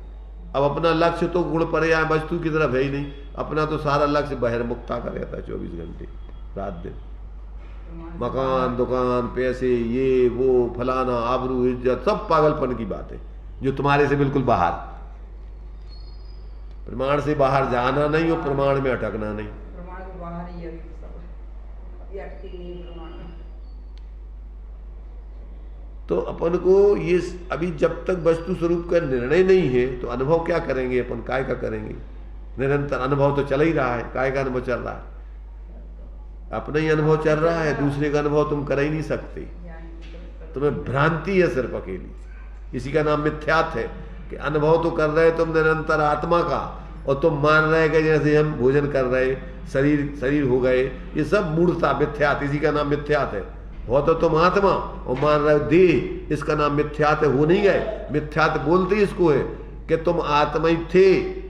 अब अपना लक्ष्य तो गुण पर्याय वस्तु की तरफ है ही नहीं। अपना तो सारा लक्ष्य बहिर्मुखता का रहता है 24 घंटे रात दिन। मकान, दुकान, पैसे, ये वो, फलाना, आबरू, इज्जत, सब पागलपन की बात है जो तुम्हारे से बिल्कुल बाहर। प्रमाण से बाहर जाना नहीं और प्रमाण में अटकना नहीं। प्रमाण के बाहर ही है सब, व्यक्ति नहीं प्रमाण। तो अपन को ये अभी जब तक वस्तु स्वरूप का निर्णय नहीं है तो अनुभव क्या करेंगे? अपन काय का करेंगे? निरंतर अनुभव तो चल ही रहा है। काय का अनुभव चल रहा है? अपना ही अनुभव चल रहा है, दूसरे का अनुभव तुम कर ही नहीं सकते। तुम्हें भ्रांति है सिर्फ अकेली। इसी का नाम मिथ्यात्व है कि अनुभव तो कर रहे तुम निरंतर आत्मा का, और तुम मान रहे कि जैसे हम भोजन कर रहे, शरीर हो गए। ये सब मूर्खता, मिथ्यात्व, इसी का नाम मिथ्यात्व है। हो तो तुम आत्मा और मान रहे हो देह, इसका नाम मिथ्यात्व हो नहीं गए। मिथ्यात्व बोलते ही इसको है कि तुम आत्मा ही थे,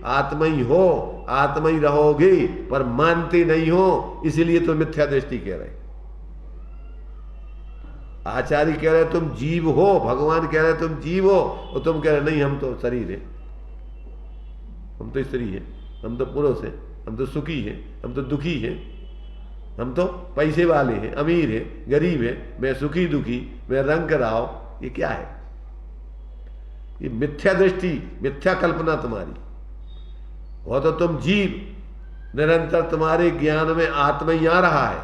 आत्मा ही हो, आत्मा ही रहोगे, पर मानते नहीं हो, इसीलिए तो मिथ्या दृष्टि कह रहे। आचार्य कह रहे तुम जीव हो, भगवान कह रहे तुम जीव हो, और तुम कह रहे नहीं हम तो शरीर है, हम तो स्त्री है, हम तो पुरुष है, हम तो सुखी है, हम तो दुखी है। हम तो पैसे वाले हैं, अमीर हैं, गरीब हैं, मैं सुखी दुखी, मैं रंग राव, ये क्या है? ये मिथ्या दृष्टि, मिथ्या कल्पना तुम्हारी। वो तो तुम जीव, निरंतर तुम्हारे ज्ञान में आत्मा ही आ रहा है,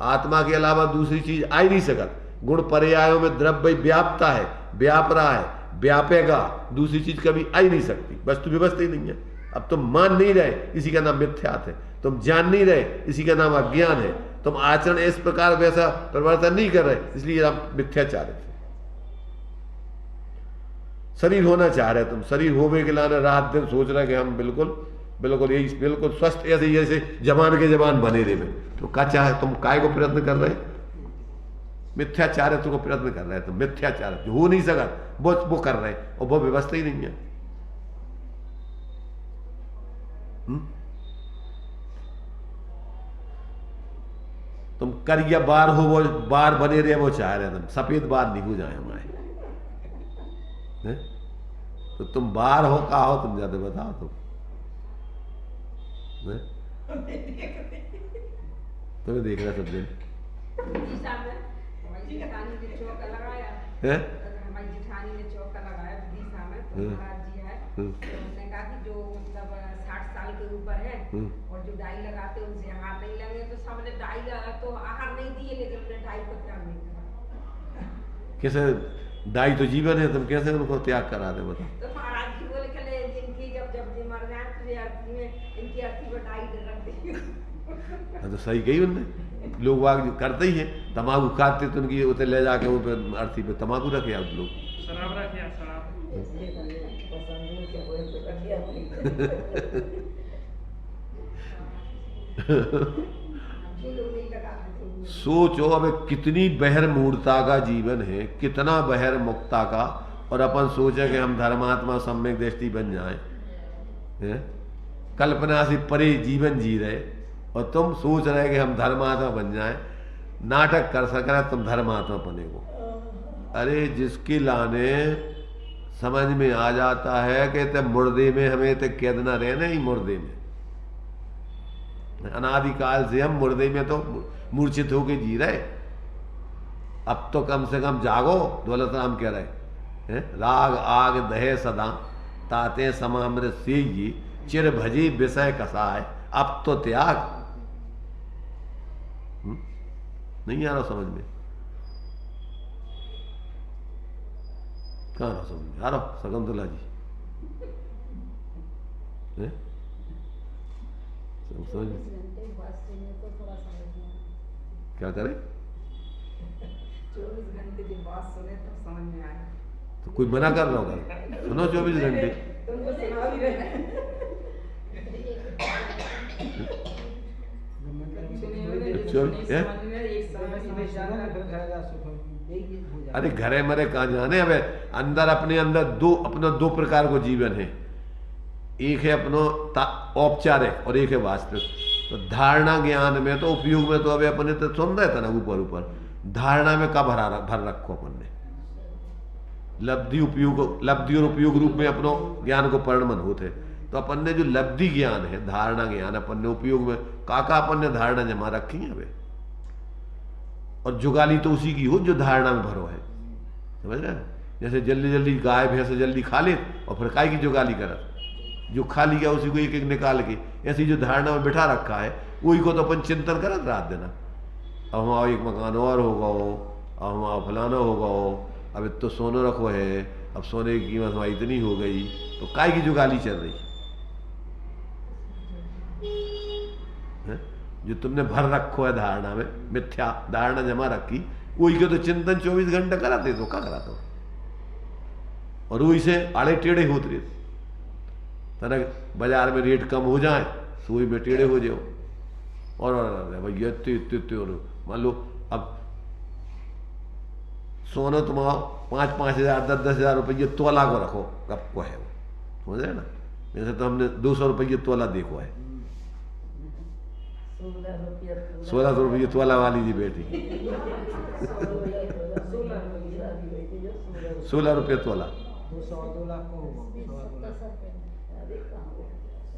आत्मा के अलावा दूसरी चीज आ ही नहीं सकत। गुण पर्यायों में द्रव्य व्यापता है, व्याप रहा है, व्यापेगा, दूसरी चीज कभी आ ही नहीं सकती। वस्तु व्यवस्था ही नहीं है। अब तुम मान नहीं रहे, इसी का नाम मिथ्यात है। तुम जान नहीं रहे, इसी का नाम अज्ञान है। तुम आचरण इस प्रकार वैसा परिवर्तन नहीं कर रहे, इसलिए आप मिथ्याचार थे। शरीर होना चाह रहे तुम, शरीर होवे के लाने रात दिन सोच रहे कि हम बिल्कुल बिल्कुल यही बिल्कुल स्वस्थ ऐसे जैसे जवान के जवान बने रहे में। तो क्या चाहे तुम काय को प्रयत्न कर रहे? मिथ्याचार तुमको प्रयत्न कर रहे हैं। तुम मिथ्याचार जो हो नहीं सका वो कर रहे हैं, और वो व्यवस्था ही नहीं है। तुम करिया बार हो, वो बार बने रहे, वो चाह रहे तुम सफेद बार नहीं हो जाए हमारे। तो तुम बार हो का हो, तुम ज्यादा बताओ। तुम तुम्हें देख रहा सब दिन है? हमारी जेठानी ने चौका लगाया विदिशा में, तो महाराज जी है, तो उसने कहा कि जो मतलब 60 साल के ऊपर है और जो डाई लगाते उनसे आहार नहीं लगे, तो सबने डाई लगा तो आहार नहीं दिए, लेकिन उन्हें डाई को त्याग नहीं करा। कैसे? डाई तो जीवन है, तुम कैसे उनको त्याग करा दे बताओ? तो महाराज जी बोले चले जिनकी जब जब जी मर जाए तो अर्थी में इनकी अर्थी पर डाई रख दी। तो सही कही उनने। लोग वाग करते ही है, तम्बाकू खाते तो उनकी उसे ले जाके वो अर्थी पे तम्बाकू रखे आप लोग। शराब रखे, शराब सोचो अब कितनी बहिर्मूर्ता का जीवन है, कितना बहिर्मुक्ता का, और अपन सोचे कि हम धर्मात्मा सम्यक दृष्टि बन जाए, कल्पना से परे जीवन जी रहे, और तुम सोच रहे कि हम धर्मात्मा बन जाए, नाटक कर सक रहे तुम धर्मात्मा बने को। अरे जिसकी लाने समझ में आ जाता है कि ते मुर्दे में हमें ते कैद ना रहने ही मुर्दे में। अनादिकाल से हम मुर्दे में तो मूर्छित होके जी रहे। अब तो कम से कम जागो। दौलत राम कह रहे हैं, राग आग दहे सदा ताते समामृत से जी चिर भजी विषय कसाय, अब तो त्याग। नहीं आ रहा समझ में? कहाँ रहा समझ में? आ रहा शकुंतला जी? समझ में? क्या करे? 24 घंटे की बात सुने तब समझ में आया। तो कोई मना कर रहा होगा? सुनो 24 घंटे। तुमको सुना भी रहे। अरे घरे मरे कहाँ जाने। अब अंदर अपने अंदर अपना दो प्रकार को जीवन है। एक है अपनो औपचारिक और एक है वास्तविक। तो धारणा ज्ञान में तो उपयोग में तो अभी अपने तो सुन रहे थे ना ऊपर ऊपर। धारणा में कब भर रखो अपन ने? लब्धि और उपयोग रूप में अपनो ज्ञान को परिणमन होते। तो अपन ने जो लब्धि ज्ञान है, धारणा ज्ञान, अपन ने उपयोग में काका अपन ने धारणा जमा रखी है अबे। और जुगाली तो उसी की हो जो धारणा में भरो है। समझ रहे? जैसे जल्दी जल्दी गाय भैंस जल्दी खा ले और फिर काय की जुगाली करत, जो खा लिया उसी को एक एक निकाल के, ऐसी जो धारणा में बिठा रखा है वही को तो अपन चिंतन करत रात देना। अब हमारा एक मकान और होगा, अब हमारा फलाना होगा, अब तो सोना रखो है, अब सोने की कीमत हमारी इतनी हो गई, तो काय की जुगाली चल रही है? जो तुमने भर रखो है धारणा में, मिथ्या धारणा जमा रखी, वही के तो चिंतन 24 घंटे कराते तो क्या कराते हो? और वही से आड़े टेढ़े होते रहे। तना बाजार में रेट कम हो जाए तो वही में टेढ़े हो जाओ। और भैया इतने मान लो अब सोना तुम्हारा 5-5 हज़ार 10-10 हज़ार रुपये तोला को रखो, कब को है वो? समझ रहे ना? जैसे तो हमने 200 रुपये तोला देखो है, 1600 रुपये तोला वाली जी बेटी 16 रुपये तोला।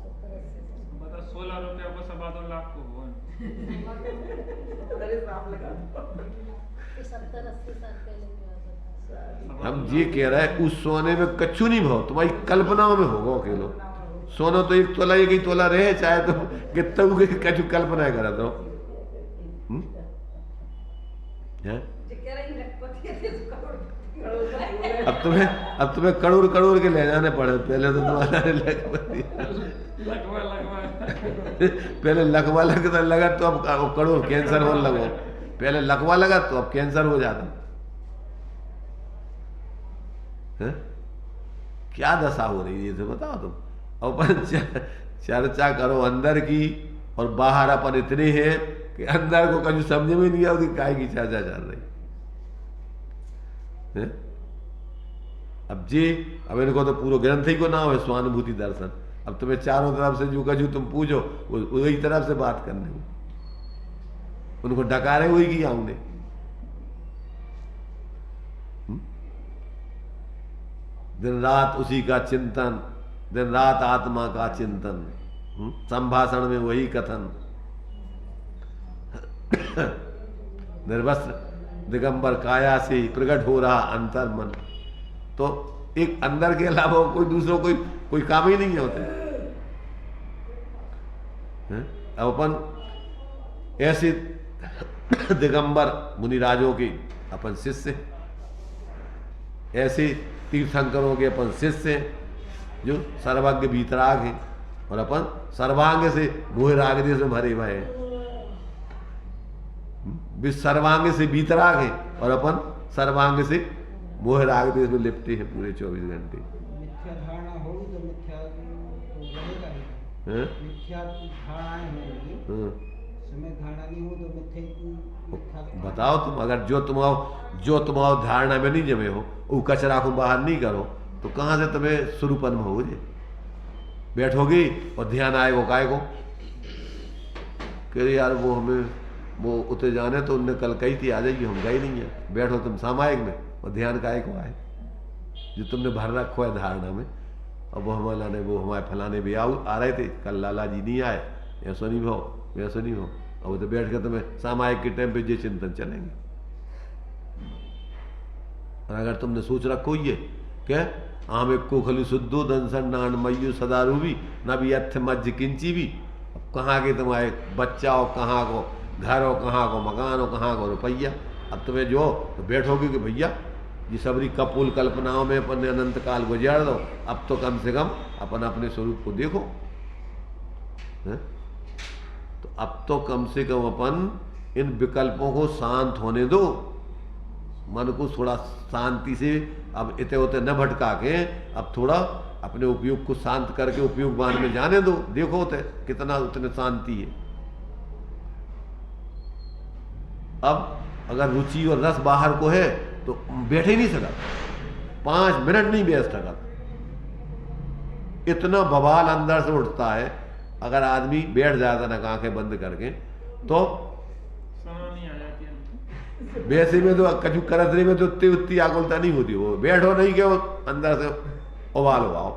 बता 16 रुपया को 2.25 लाख को हो। अरे साफ लगा दो। 70-80 साल पहले की बात है। हम ये कह रहे हैं उस सोने में कच्चू नहीं भाव, तुम्हारी कल्पनाओं में होगा अकेलो। सोना तो 1 तोला 1 ही तोला रहे, चाहे तो कितना कच्चू कल्पना करा दो। अब तुम्हें करोड़ करोड़ के ले जाने पड़े। पहले तो तुम्हारा लखपति पहले लकवा लगा तो अब करोड़ कैंसर होने लगो। पहले लकवा लगा तो अब कैंसर हो जाता है? क्या दशा हो रही है तो बताओ तुम। अपन चर्चा करो अंदर की और बाहर अपन इतने हैं कि अंदर को कभी समझ में नहीं आओगी काय की चर्चा चल रही है? अब इनको तो पूरा ग्रंथ ही को ना हो स्वानुभूति दर्शन। अब तुम्हें चारों तरफ से जो कजू तुम पूछो वही तरफ से बात करने को, उनको डकारे हुई किया हमने। दिन रात उसी का चिंतन, दिन रात आत्मा का चिंतन, संभाषण में वही कथन। निर्वस्त्र दिगंबर काया से प्रकट हो रहा अंतर मन। तो एक अंदर के अलावा कोई दूसरों कोई काम ही नहीं होते। अब अपन ऐसे दिगंबर मुनिराजों के अपन शिष्य, ऐसे तीर्थंकरों के अपन शिष्य जो सर्वज्ञ भीतराग हैं, और अपन सर्वांग से मोहराग से भरे हुए हैं। सर्वांग से भीतराग है और अपन सर्वांग से मोहराग देश में लिपटे हैं पूरे 24 घंटे। मिथ्या धारणा होगी तो मिथ्या तो रहेगा ही। मिथ्या धारणाएं होंगी, समय धारणा नहीं हो तो मिथ्या। बताओ तुम, अगर जो तुम्हारा धारणा में नहीं जमे हो, वो कचरा को बाहर नहीं करो, तो कहाँ से तुम्हें स्वरूप अनुभव हो जाए? बैठोगी और ध्यान आएगा काय को कि यार वो उतरे जाने तो उनने कल कही थी आ जाइए, हम गए नहीं है। बैठो तुम सामायिक में और ध्यान काय को आए जो तुमने भर रखो है धारणा में। अब वो हमारे फलाने भी आ रहे थे, कल लाला जी नहीं आए, ऐसा नहीं भाव वैसा नहीं हो। अब तो बैठ कर तुम्हें सामायिक के टाइम पे ये चिंतन चलेंगे। और अगर तुमने सोच रखो ये क्या आम एक को खलु शुद्धो दंसन नान मयु सदा रूबी न भी अर्थ मज्ज किंची भी। अब कहाँ के तुम्हारे बच्चा हो, कहाँ को घर हो, कहाँ को मकान हो, कहाँ को रुपया। अब तुम्हें जो तो बैठोगे कि भैया ये सबरी कपूल कल्पनाओं में अपन अनंत काल गुजार दो, अब तो कम से कम अपन अपने स्वरूप को देखो। है? तो अब तो कम से कम अपन इन विकल्पों को शांत होने दो, मन को थोड़ा शांति से, अब इतने उतने न भटका के अब थोड़ा अपने उपयोग को शांत करके उपयोग बान में जाने दो। देखो उतने कितना उतने शांति है। अब अगर रुचि और रस बाहर को है तो बैठ ही नहीं सका, 5 मिनट नहीं बैठ सका। इतना बवाल अंदर से उठता है। अगर आदमी बैठ जाता ना आंखें बंद करके तो नहीं आ जाती। वैसे में तो कछु करतरे में तो उतनी आकुलता नहीं होती। वो बैठो नहीं के वो अंदर से उबाल हो आओ।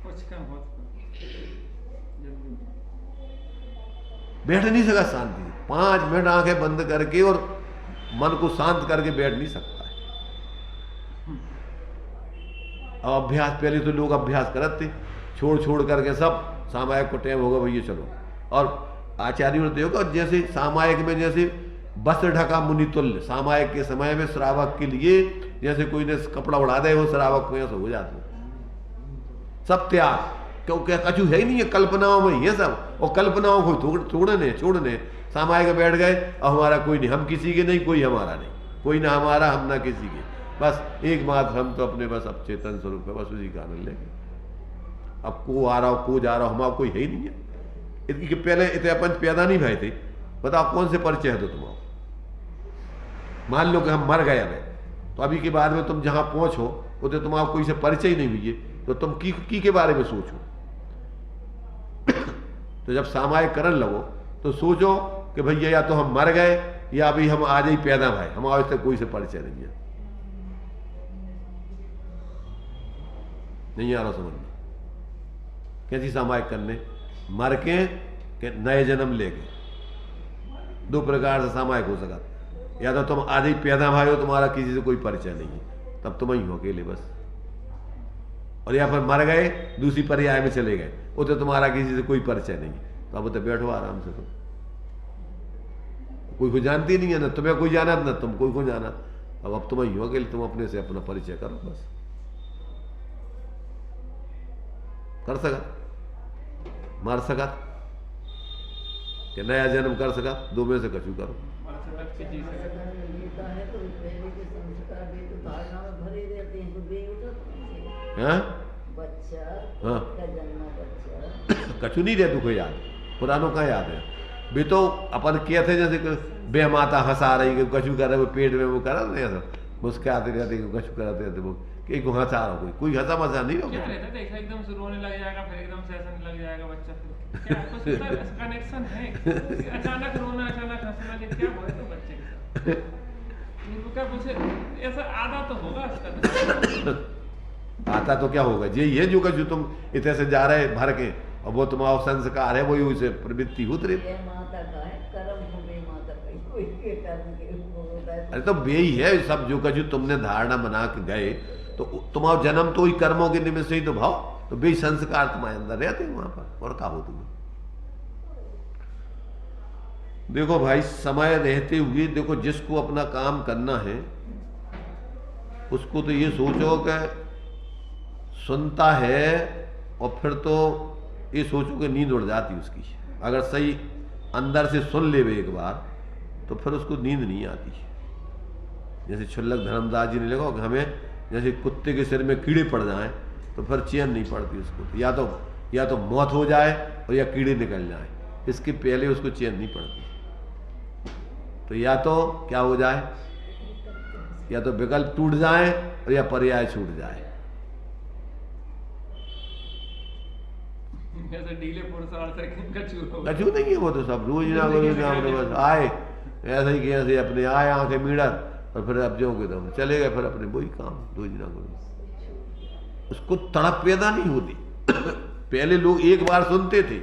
कुछ कम बहुत बैठ नहीं सका शांति, 5 मिनट आंखें बंद करके और मन को शांत करके बैठ नहीं सकता है। अब अभ्यास, पहले तो लोग अभ्यास करते छोड़ करके सब सामायिक को टाइम होगा भैया चलो। और आचार्यों ने देखा जैसे सामायिक में जैसे वस्त्र ढका मुनि तुल्य, सामायिक के समय में श्रावक के लिए जैसे कोई ने कपड़ा उड़ा दे वो श्रावक को ऐसा हो जाता सब त्याग, क्योंकि कछु है ही नहीं है, कल्पनाओं में ही है सब। और कल्पनाओं को छोड़ने सामायिक में बैठ गए और हमारा कोई नहीं, हम किसी के नहीं, कोई हमारा नहीं, कोई ना हमारा हम ना किसी के, बस एकमात्र हम तो अपने बस अब चेतन स्वरूप है, बस उसी का आनंद लेंगे। अब को आ रहा हो को जा रहा हो, हमारा कोई है ही नहीं है। इतनी पहले इतने अपन पैदा नहीं भाई थे, बताओ कौन से परिचय है तो तुम्हारा। मान लो कि हम मर गए अब, तो अभी के बाद में तुम जहां पहुंचो उधर तुम्हारा कोई से परिचय ही नहीं हुई है, तो तुम की के बारे में सोचो। तो जब सामायिक करन लगो तो सोचो कि भैया या तो हम मर गए या अभी हम आज ही पैदा भाई, हमारे से कोई से परिचय नहीं है। नहीं आ रहा समझ में कैसी सामायिक करने, मर के नए जन्म लेके, दो प्रकार से सामायिक हो सका। या तो तुम आज ही पैदा भाई हो, तुम्हारा किसी से कोई परिचय नहीं है, तब तुम ही हो अकेले बस, और या फिर मर गए दूसरी पर्याय में चले गए, वो तो तुम्हारा किसी से कोई परिचय नहीं है, तो अब तो बैठो आराम से, तुम कोई को जानती नहीं है ना, तुम्हें कोई जाना ना तुम कोई को जाना, अब तुम ही हो अकेले, तुम अपने से अपना परिचय करो बस, कर सका, मर सका कि नया जन्म कर सका, दो में से कछु करो। हाँ कछु नहीं रहे दुख याद, पुरानों का याद है, वे तो अपन किए थे जैसे बे माता हंसा रही कि कछु कर रहे वो पेट में वो करा नहीं ऐसा मुस्कुराते रहते कछु कराते रहते वो कि को हंसा रहा कोई हंसा मजा नहीं होगा, एकदम शुरू होने लग जाएगा, फिर एकदम से हंसने लग जाएगा बच्चा, क्या कुछ कनेक्शन है, अचानक रोना अचानक हंसना, क्या हुआ तो बच्चे के साथ क्या कुछ ऐसा आधा तो होगा इसका। आता तो क्या होगा, यही है जो का जो तुम इतने से जा रहे भर के, और वो तुम्हारा संस्कार है, वही उसे प्रवृत्ति उतरे। अरे तो यही है सब जो का जो तुमने धारणा बना के गए, तो तुम्हारा जन्म तो ही कर्मों के निमित्त से ही तो भाव, तो वे संस्कार तुम्हारे अंदर रहते हैं वहां पर, और क्या हो तुम्हें। देखो भाई समय रहते हुए देखो, जिसको अपना काम करना है उसको तो ये सोचो कि सुनता है, और फिर तो ये सोचो कि नींद उड़ जाती उसकी, अगर सही अंदर से सुन ले एक बार तो फिर उसको नींद नहीं आती। जैसे छुल्लक धर्मदास जी ने लिखा कि हमें जैसे कुत्ते के सिर में कीड़े पड़ जाएं तो फिर चैन नहीं पड़ती उसको, या तो मौत हो जाए और या कीड़े निकल जाए, इसके पहले उसको चैन नहीं पड़ती। तो या तो क्या हो जाए, या तो विकल्प टूट जाए और या पर्याय छूट जाए। कछु नहीं है वो तो सब रोज ना बस आए ऐसे ही कैसे अपने आए आंखें मीड़र और फिर अब जो दम चले गए, फिर अपने वही काम रोज ना करो, उसको तड़प पैदा नहीं होती। पहले लोग एक बार सुनते थे,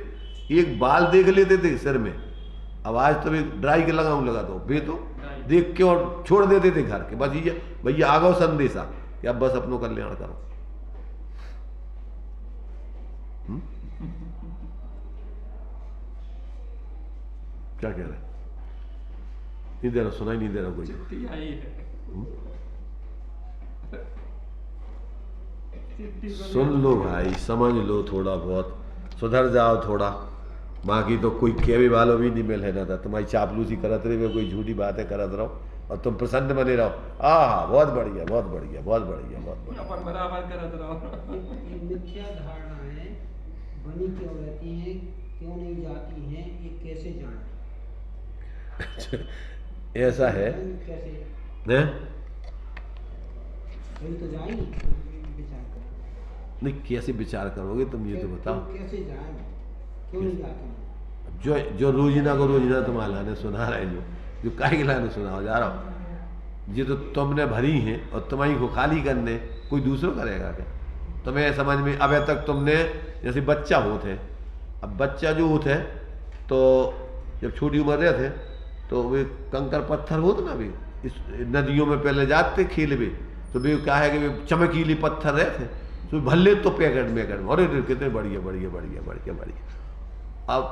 एक बाल देख लेते थे सिर में, अब आज तो ड्राई के लगा दो वे तो देख के और छोड़ देते थे घर के, बस ये भैया आ गो संदेशा कि अब बस अपनों कल्याण करो। क्या कह रहे हैं, नहीं दे रहा, सुनाई नहीं दे रहा कोई। सुन लो भाई, समझ लो, थोड़ा बहुत सुधर जाओ थोड़ा, बाकी तो कोई कहने वालों भी नहीं मिल है ना था, तुम्हारी चापलूसी करत रहे, कोई झूठी बातें करत रहो और तुम प्रसन्न बने रहो। हाँ बहुत बढ़िया बहुत बढ़िया बहुत बढ़िया बहुत बढ़िया। अपन बराबर करत रहो। ये मिथ्या धारणाएं बनी क्यों रहती हैं, क्यों नहीं जाती हैं, ये कैसे जाने? ऐसा है कैसे ने? तो जाएंगे विचार करो। नहीं कैसे विचार करोगे तुम ये तो बताओ, कैसे जाएंगे, क्यों नहीं जाते? जो रोजीना को रोजीना तुम लाने सुना रहे, जो काहे के लाने सुना जा रहा हो, ये तो तुमने भरी है और तुम्हारी को खाली करने कोई दूसरा करेगा क्या? तुम्हें समझ में अब तक तुमने जैसे बच्चा होते, अब बच्चा जो होते तो जब छोटी उम्र रहे थे तो वे कंकर पत्थर होते ना, भी इस नदियों में पहले जाते खेल भी, तो वे क्या है कि वे चमकीली पत्थर रहे थे, तो भले तो पैकेट में अरे कितने बढ़िया बढ़िया बढ़िया बढ़िया बढ़िया। अब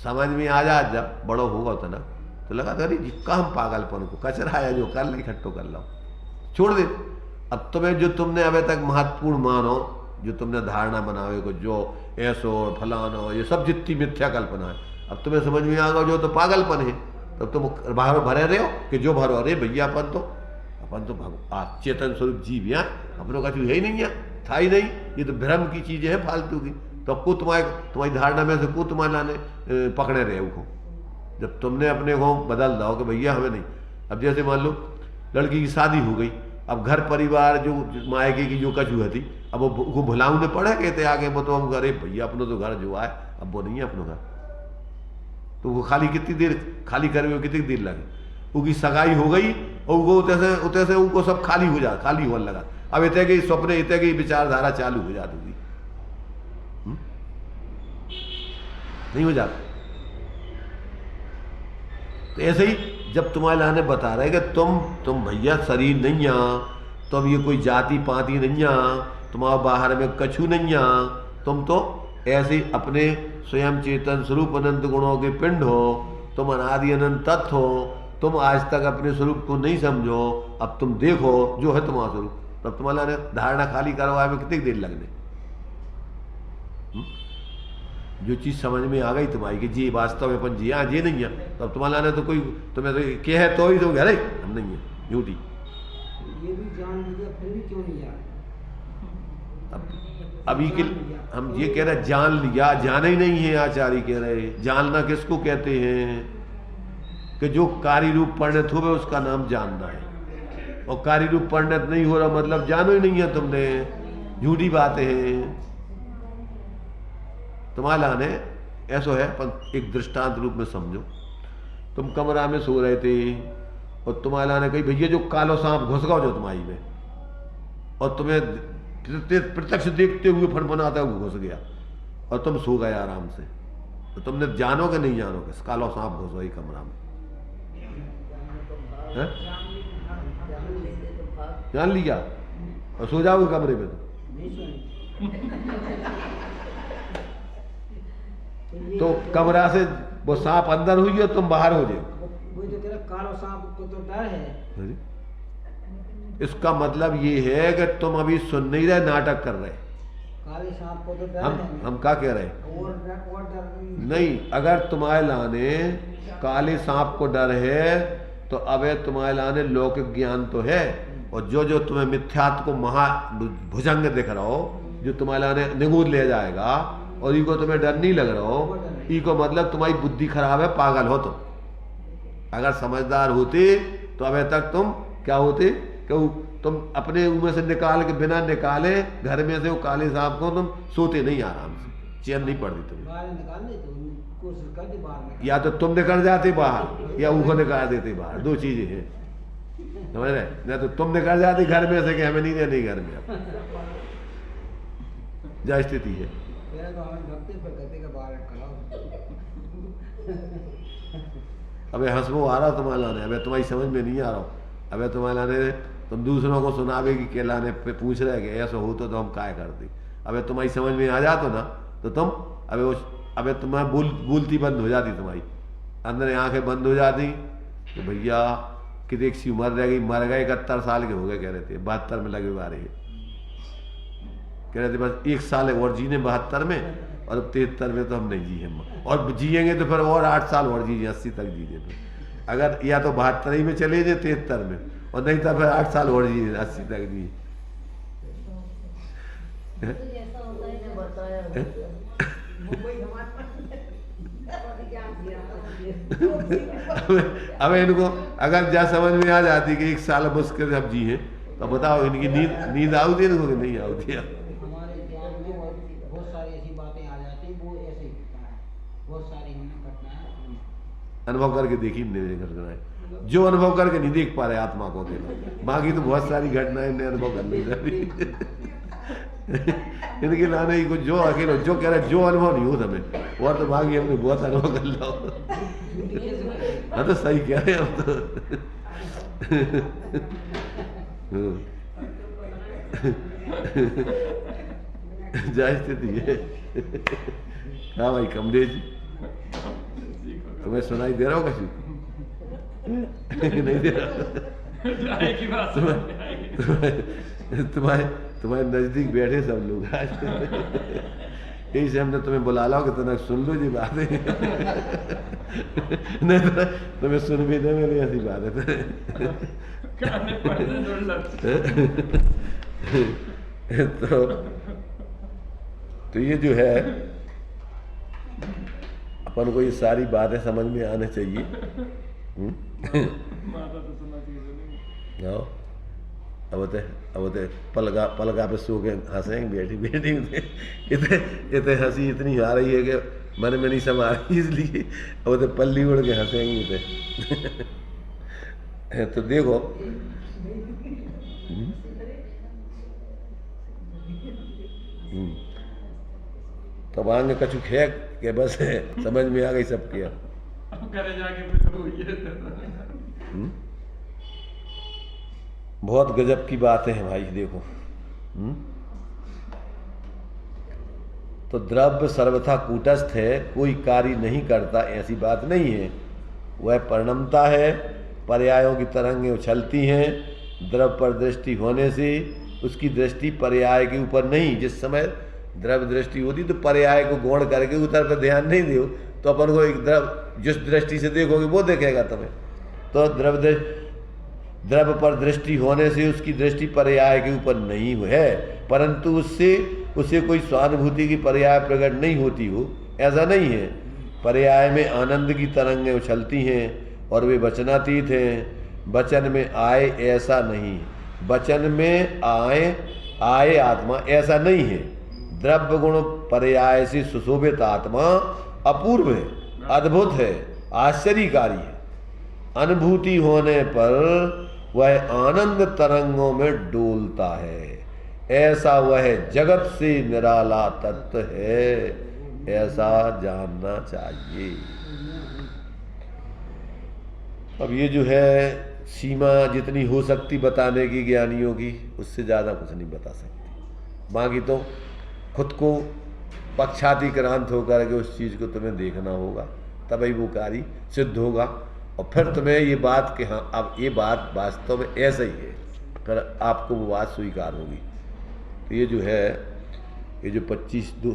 समझ में आ जा, जब बड़ो होगा तो ना तो लगा अरे जिसका हम पागलपन को कचरा आया जो कर ले इकट्ठो कर लो छोड़ दे। अब तुम्हें जो तुमने अभी तक महत्वपूर्ण मानो, जो तुमने धारणा बनावे को, जो ऐसो फलाना ये सब जितनी मिथ्या कल्पना है, अब तुम्हें समझ में आ गया जो तो पागलपन है, तब तुम बाहर भरे रहे हो कि जो भरो अरे भैया अपन तो चेतन स्वरूप जीव यहाँ अपनों का चीज है ही नहीं है, था ही नहीं, ये तो भ्रम की चीजें हैं फालतू की। तो को तुम्हारी धारणा में से को तुम्हारे लाने पकड़े रहे हो, जब तुमने अपने को बदल दो कि भैया हमें नहीं। अब जैसे मान लो लड़की की शादी हो गई, अब घर परिवार जो मायके की जो कचू थी, अब वो भुलाऊ ने पढ़े कहते आगे वो तो हम अरे भैया अपनों तो घर जो आए अब वो नहीं है अपनों घर, तो वो खाली कितनी देर खाली करे हुए कितनी देर लगे, उनकी सगाई हो गई और वो उतने से उनको सब खाली होने लगा। अब इतने के सपने इतने की विचारधारा चालू हो जाती थी। नहीं हो जाता। तो ऐसे ही जब तुम्हारे लाने बता रहे कि तुम भैया शरीर नहीं आ, तुम ये कोई जाति पाति नहीं आ, तुम्हारा बाहर में कछु नहीं आ, तुम तो ऐसे अपने स्वयं चेतन स्वरूप अनंत गुणों के पिंड हो, तुम अनादि अनंत तत्व हो, तुम आज तक अपने स्वरूप को नहीं समझो, अब तुम देखो जो है तुम्हारा स्वरूप। तब तुम्हारा धारणा खाली करवाए में कितनी देर लगने? जो चीज समझ में आ गई तुम्हारी कि जी वास्तव में अपन जी हाँ जी नहीं है, तब तुम्हारा ने तो कोई तुम्हें तो क्या है तो ही तो अरे हम नहीं है झूठी। ये भी जान लिया फिर भी क्यों नहीं यार? अभी के हम ये कह रहे जान लिया, जाना ही नहीं है। आचार्य कह रहे जानना किसको कहते हैं कि जो कार्य रूप परिणत हो उसका नाम जानना है, और कार्य रूप परिणत नहीं हो रहा मतलब जानो ही नहीं है तुमने, झूठी बातें हैं। तुम्हारा ने ऐसा है, एक दृष्टांत रूप में समझो। तुम कमरा में सो रहे थे और तुम्हारा ने कही भैया जो कालो सांप घुस गया जो तुम्हारी में, और तुम्हें प्रत्यक्ष देखते हुए फनफनाता हुआ घुस गया और तुम सो गए आराम से, तो तुमने जानो कि नहीं जानो कि कालो सांप घुस गई कमरा में? है? जान लिया और सो जाओगे कमरे में तो कमरा से वो सांप अंदर हुई और तुम बाहर हो जाओ। वही तो कह रहा कालो सांप को तो डर है। इसका मतलब ये है कि तुम अभी सुन नहीं रहे, नाटक कर रहे। काले सांप को तो डर है। हम क्या कह रहे हैं? और डर नहीं। अगर तुम्हारे लाने काले सांप को डर है तो अब तुम्हारे लाने लौकिक ज्ञान तो है, और जो जो तुम्हें मिथ्यात्व को महाभुजंग दिख रहा हो, जो तुम्हारे लाने निगूद ले जाएगा, और इको तुम्हें डर नहीं लग रहा हो, इको मतलब तुम्हारी बुद्धि खराब है, पागल हो तुम। अगर समझदार होते तो अबे तक तुम क्या होते कि तुम अपने मुंह से निकाल के बिना निकाले घर में से वो काले सांप को तुम सोते नहीं आराम से, चैन नहीं पड़ती तुम्हें। या तो तुम निकल जाते बाहर या वो निकाल देते बाहर, दो चीजें हैं, समझ रहे? नहीं तो तुम निकल जाते घर में से कि हमें नहीं रहनी घर में, क्या स्थिति है। अबे हंसबो आ रहा तुम्हारे लाने, अबे तुम्हारी समझ में नहीं आ रहा, अबे तुम्हारे लाने तुम दूसरों को सुनावे कि के लाने पे पूछ रहे कि ऐसा हो तो हम क्या करते। अबे तुम्हारी समझ में आ जातो ना तो तुम अबे तुम्हारी बोलती बंद हो जाती, तुम्हारी अंदर आंखें बंद हो जाती तो भैया कि देख सी मर रह गई, मर गए 71 साल के हो गए, कह रहे थे 72 में लगे हुए रहे, कह रहे थे बस 1 साल और जीने 72 में, और 73 में तो हम नहीं जिए, और जिएंगे तो फिर और 8 साल और जीजिए, 80 तक जीजिए। तो अगर या तो 72 में चले जाए 73 में, और नहीं तो फिर 8 साल और जीजिए, 80 तक जीजिए। अब इनको अगर जा समझ में आ जाती कि 1 साल मुश्किल से अब जी हैं, तो बताओ इनकी नींद आती है इनको कि नहीं आती है? हमारे ज्ञान में बहुत सारी ऐसी बातें आ जाती हैं, वो ऐसे ही होता है, बहुत सारी घटनाएं अनुभव करके देखी नहीं घटनाएं, जो अनुभव करके नहीं देख पा रहे आत्मा को अकेला, बाकी तो बहुत सारी घटनाएं अनुभव कर ली जाती। इनके लाने को जो अकेले जो कह रहे जो अनुभव नहीं हो हमें, और तो बाकी हमने बहुत अनुभव कर लो। हाँ तो सही कह रहे हम तो। जाए स्थिति है। हाँ भाई कमलेश जी, तुम्हें सुनाई दे रहा हो कछु? नहीं दे रहा। तुम्हारे नजदीक बैठे सब लोग आज, यही से हमने तुम्हें बुला ला कि तुम्हें सुन लो जी बातें। नहीं तो तुम्हें सुन भी नहीं मेरी ऐसी बात है। तो ये जो है अपन को ये सारी बातें समझ में आने चाहिए। अब पलगा पे सो के हंसेंगे बैठी बैठी, इतने हंसी इतनी आ रही है कि मन में नहीं समा रही, इसलिए अब तो पल्ली उड़ के हंसेंगे। तो देखो तब आंगे कछु खे के बस समझ में आ गई सबके। अब करे जाके फिर तो ये बहुत गजब की बातें हैं भाई देखो। तो द्रव्य सर्वथा कूटस्थ है, कोई कार्य नहीं करता ऐसी बात नहीं है। वह परिणमता है, पर्यायों की तरंगें उछलती हैं। द्रव्य पर दृष्टि होने से उसकी दृष्टि पर्याय के ऊपर नहीं। जिस समय द्रव्य दृष्टि होती तो पर्याय को गौण करके उतर पर ध्यान नहीं दो तो अपन को एक द्रव्य जिस दृष्टि से देखोगे वो देखेगा तुम्हें। तो द्रव्य पर दृष्टि होने से उसकी दृष्टि पर्याय के ऊपर नहीं है, परंतु उसे कोई स्वानुभूति की पर्याय प्रकट नहीं होती हो, ऐसा नहीं है। पर्याय में आनंद की तरंगें उछलती हैं और वे वचनातीत हैं। वचन में आए ऐसा नहीं, वचन में आए आत्मा ऐसा नहीं है। द्रव्य गुण पर्याय से सुशोभित आत्मा अपूर्व है, अद्भुत है, आश्चर्यकारी है। अनुभूति होने पर वह आनंद तरंगों में डोलता है। ऐसा वह जगत से निराला तत्व है, ऐसा जानना चाहिए। अब ये जो है सीमा जितनी हो सकती बताने की ज्ञानियों की, उससे ज़्यादा कुछ नहीं बता सकती। बाकी तो खुद को पक्षातिक्रांत होकर के उस चीज़ को तुम्हें देखना होगा, तभी वो कार्य सिद्ध होगा। और फिर तुम्हें ये बात कि हाँ अब ये बात वास्तव में ऐसा ही है, फिर आपको वो बात स्वीकार होगी। तो ये जो है ये जो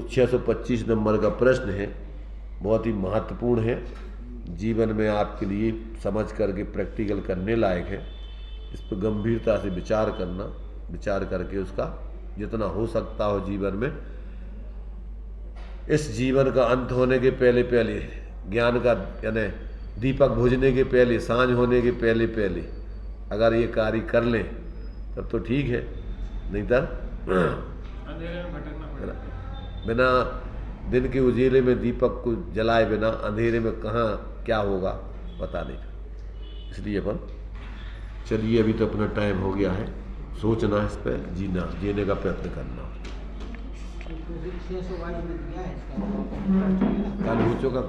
625 नंबर का प्रश्न है बहुत ही महत्वपूर्ण है, जीवन में आपके लिए समझ करके प्रैक्टिकल करने लायक है। इस पर गंभीरता से विचार करना, विचार करके उसका जितना हो सकता हो जीवन में, इस जीवन का अंत होने के पहले पहले, ज्ञान का यानी दीपक बुझने के पहले, सांझ होने के पहले पहले अगर ये कार्य कर लें तब तो ठीक है, नहीं तो अंधेरे में भटकना पड़ेगा। बिना दिन के उजेले में दीपक को जलाए बिना अंधेरे में कहाँ क्या होगा पता नहीं। इसलिए अपन चलिए, अभी तो अपना टाइम हो गया है, सोचना इस पर, जीने का प्रयत्न करना। कल हो चुका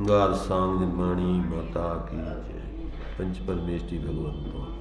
गाद सांग निर्माणी माता की जय। पंच परमेष्टि भगवंतो।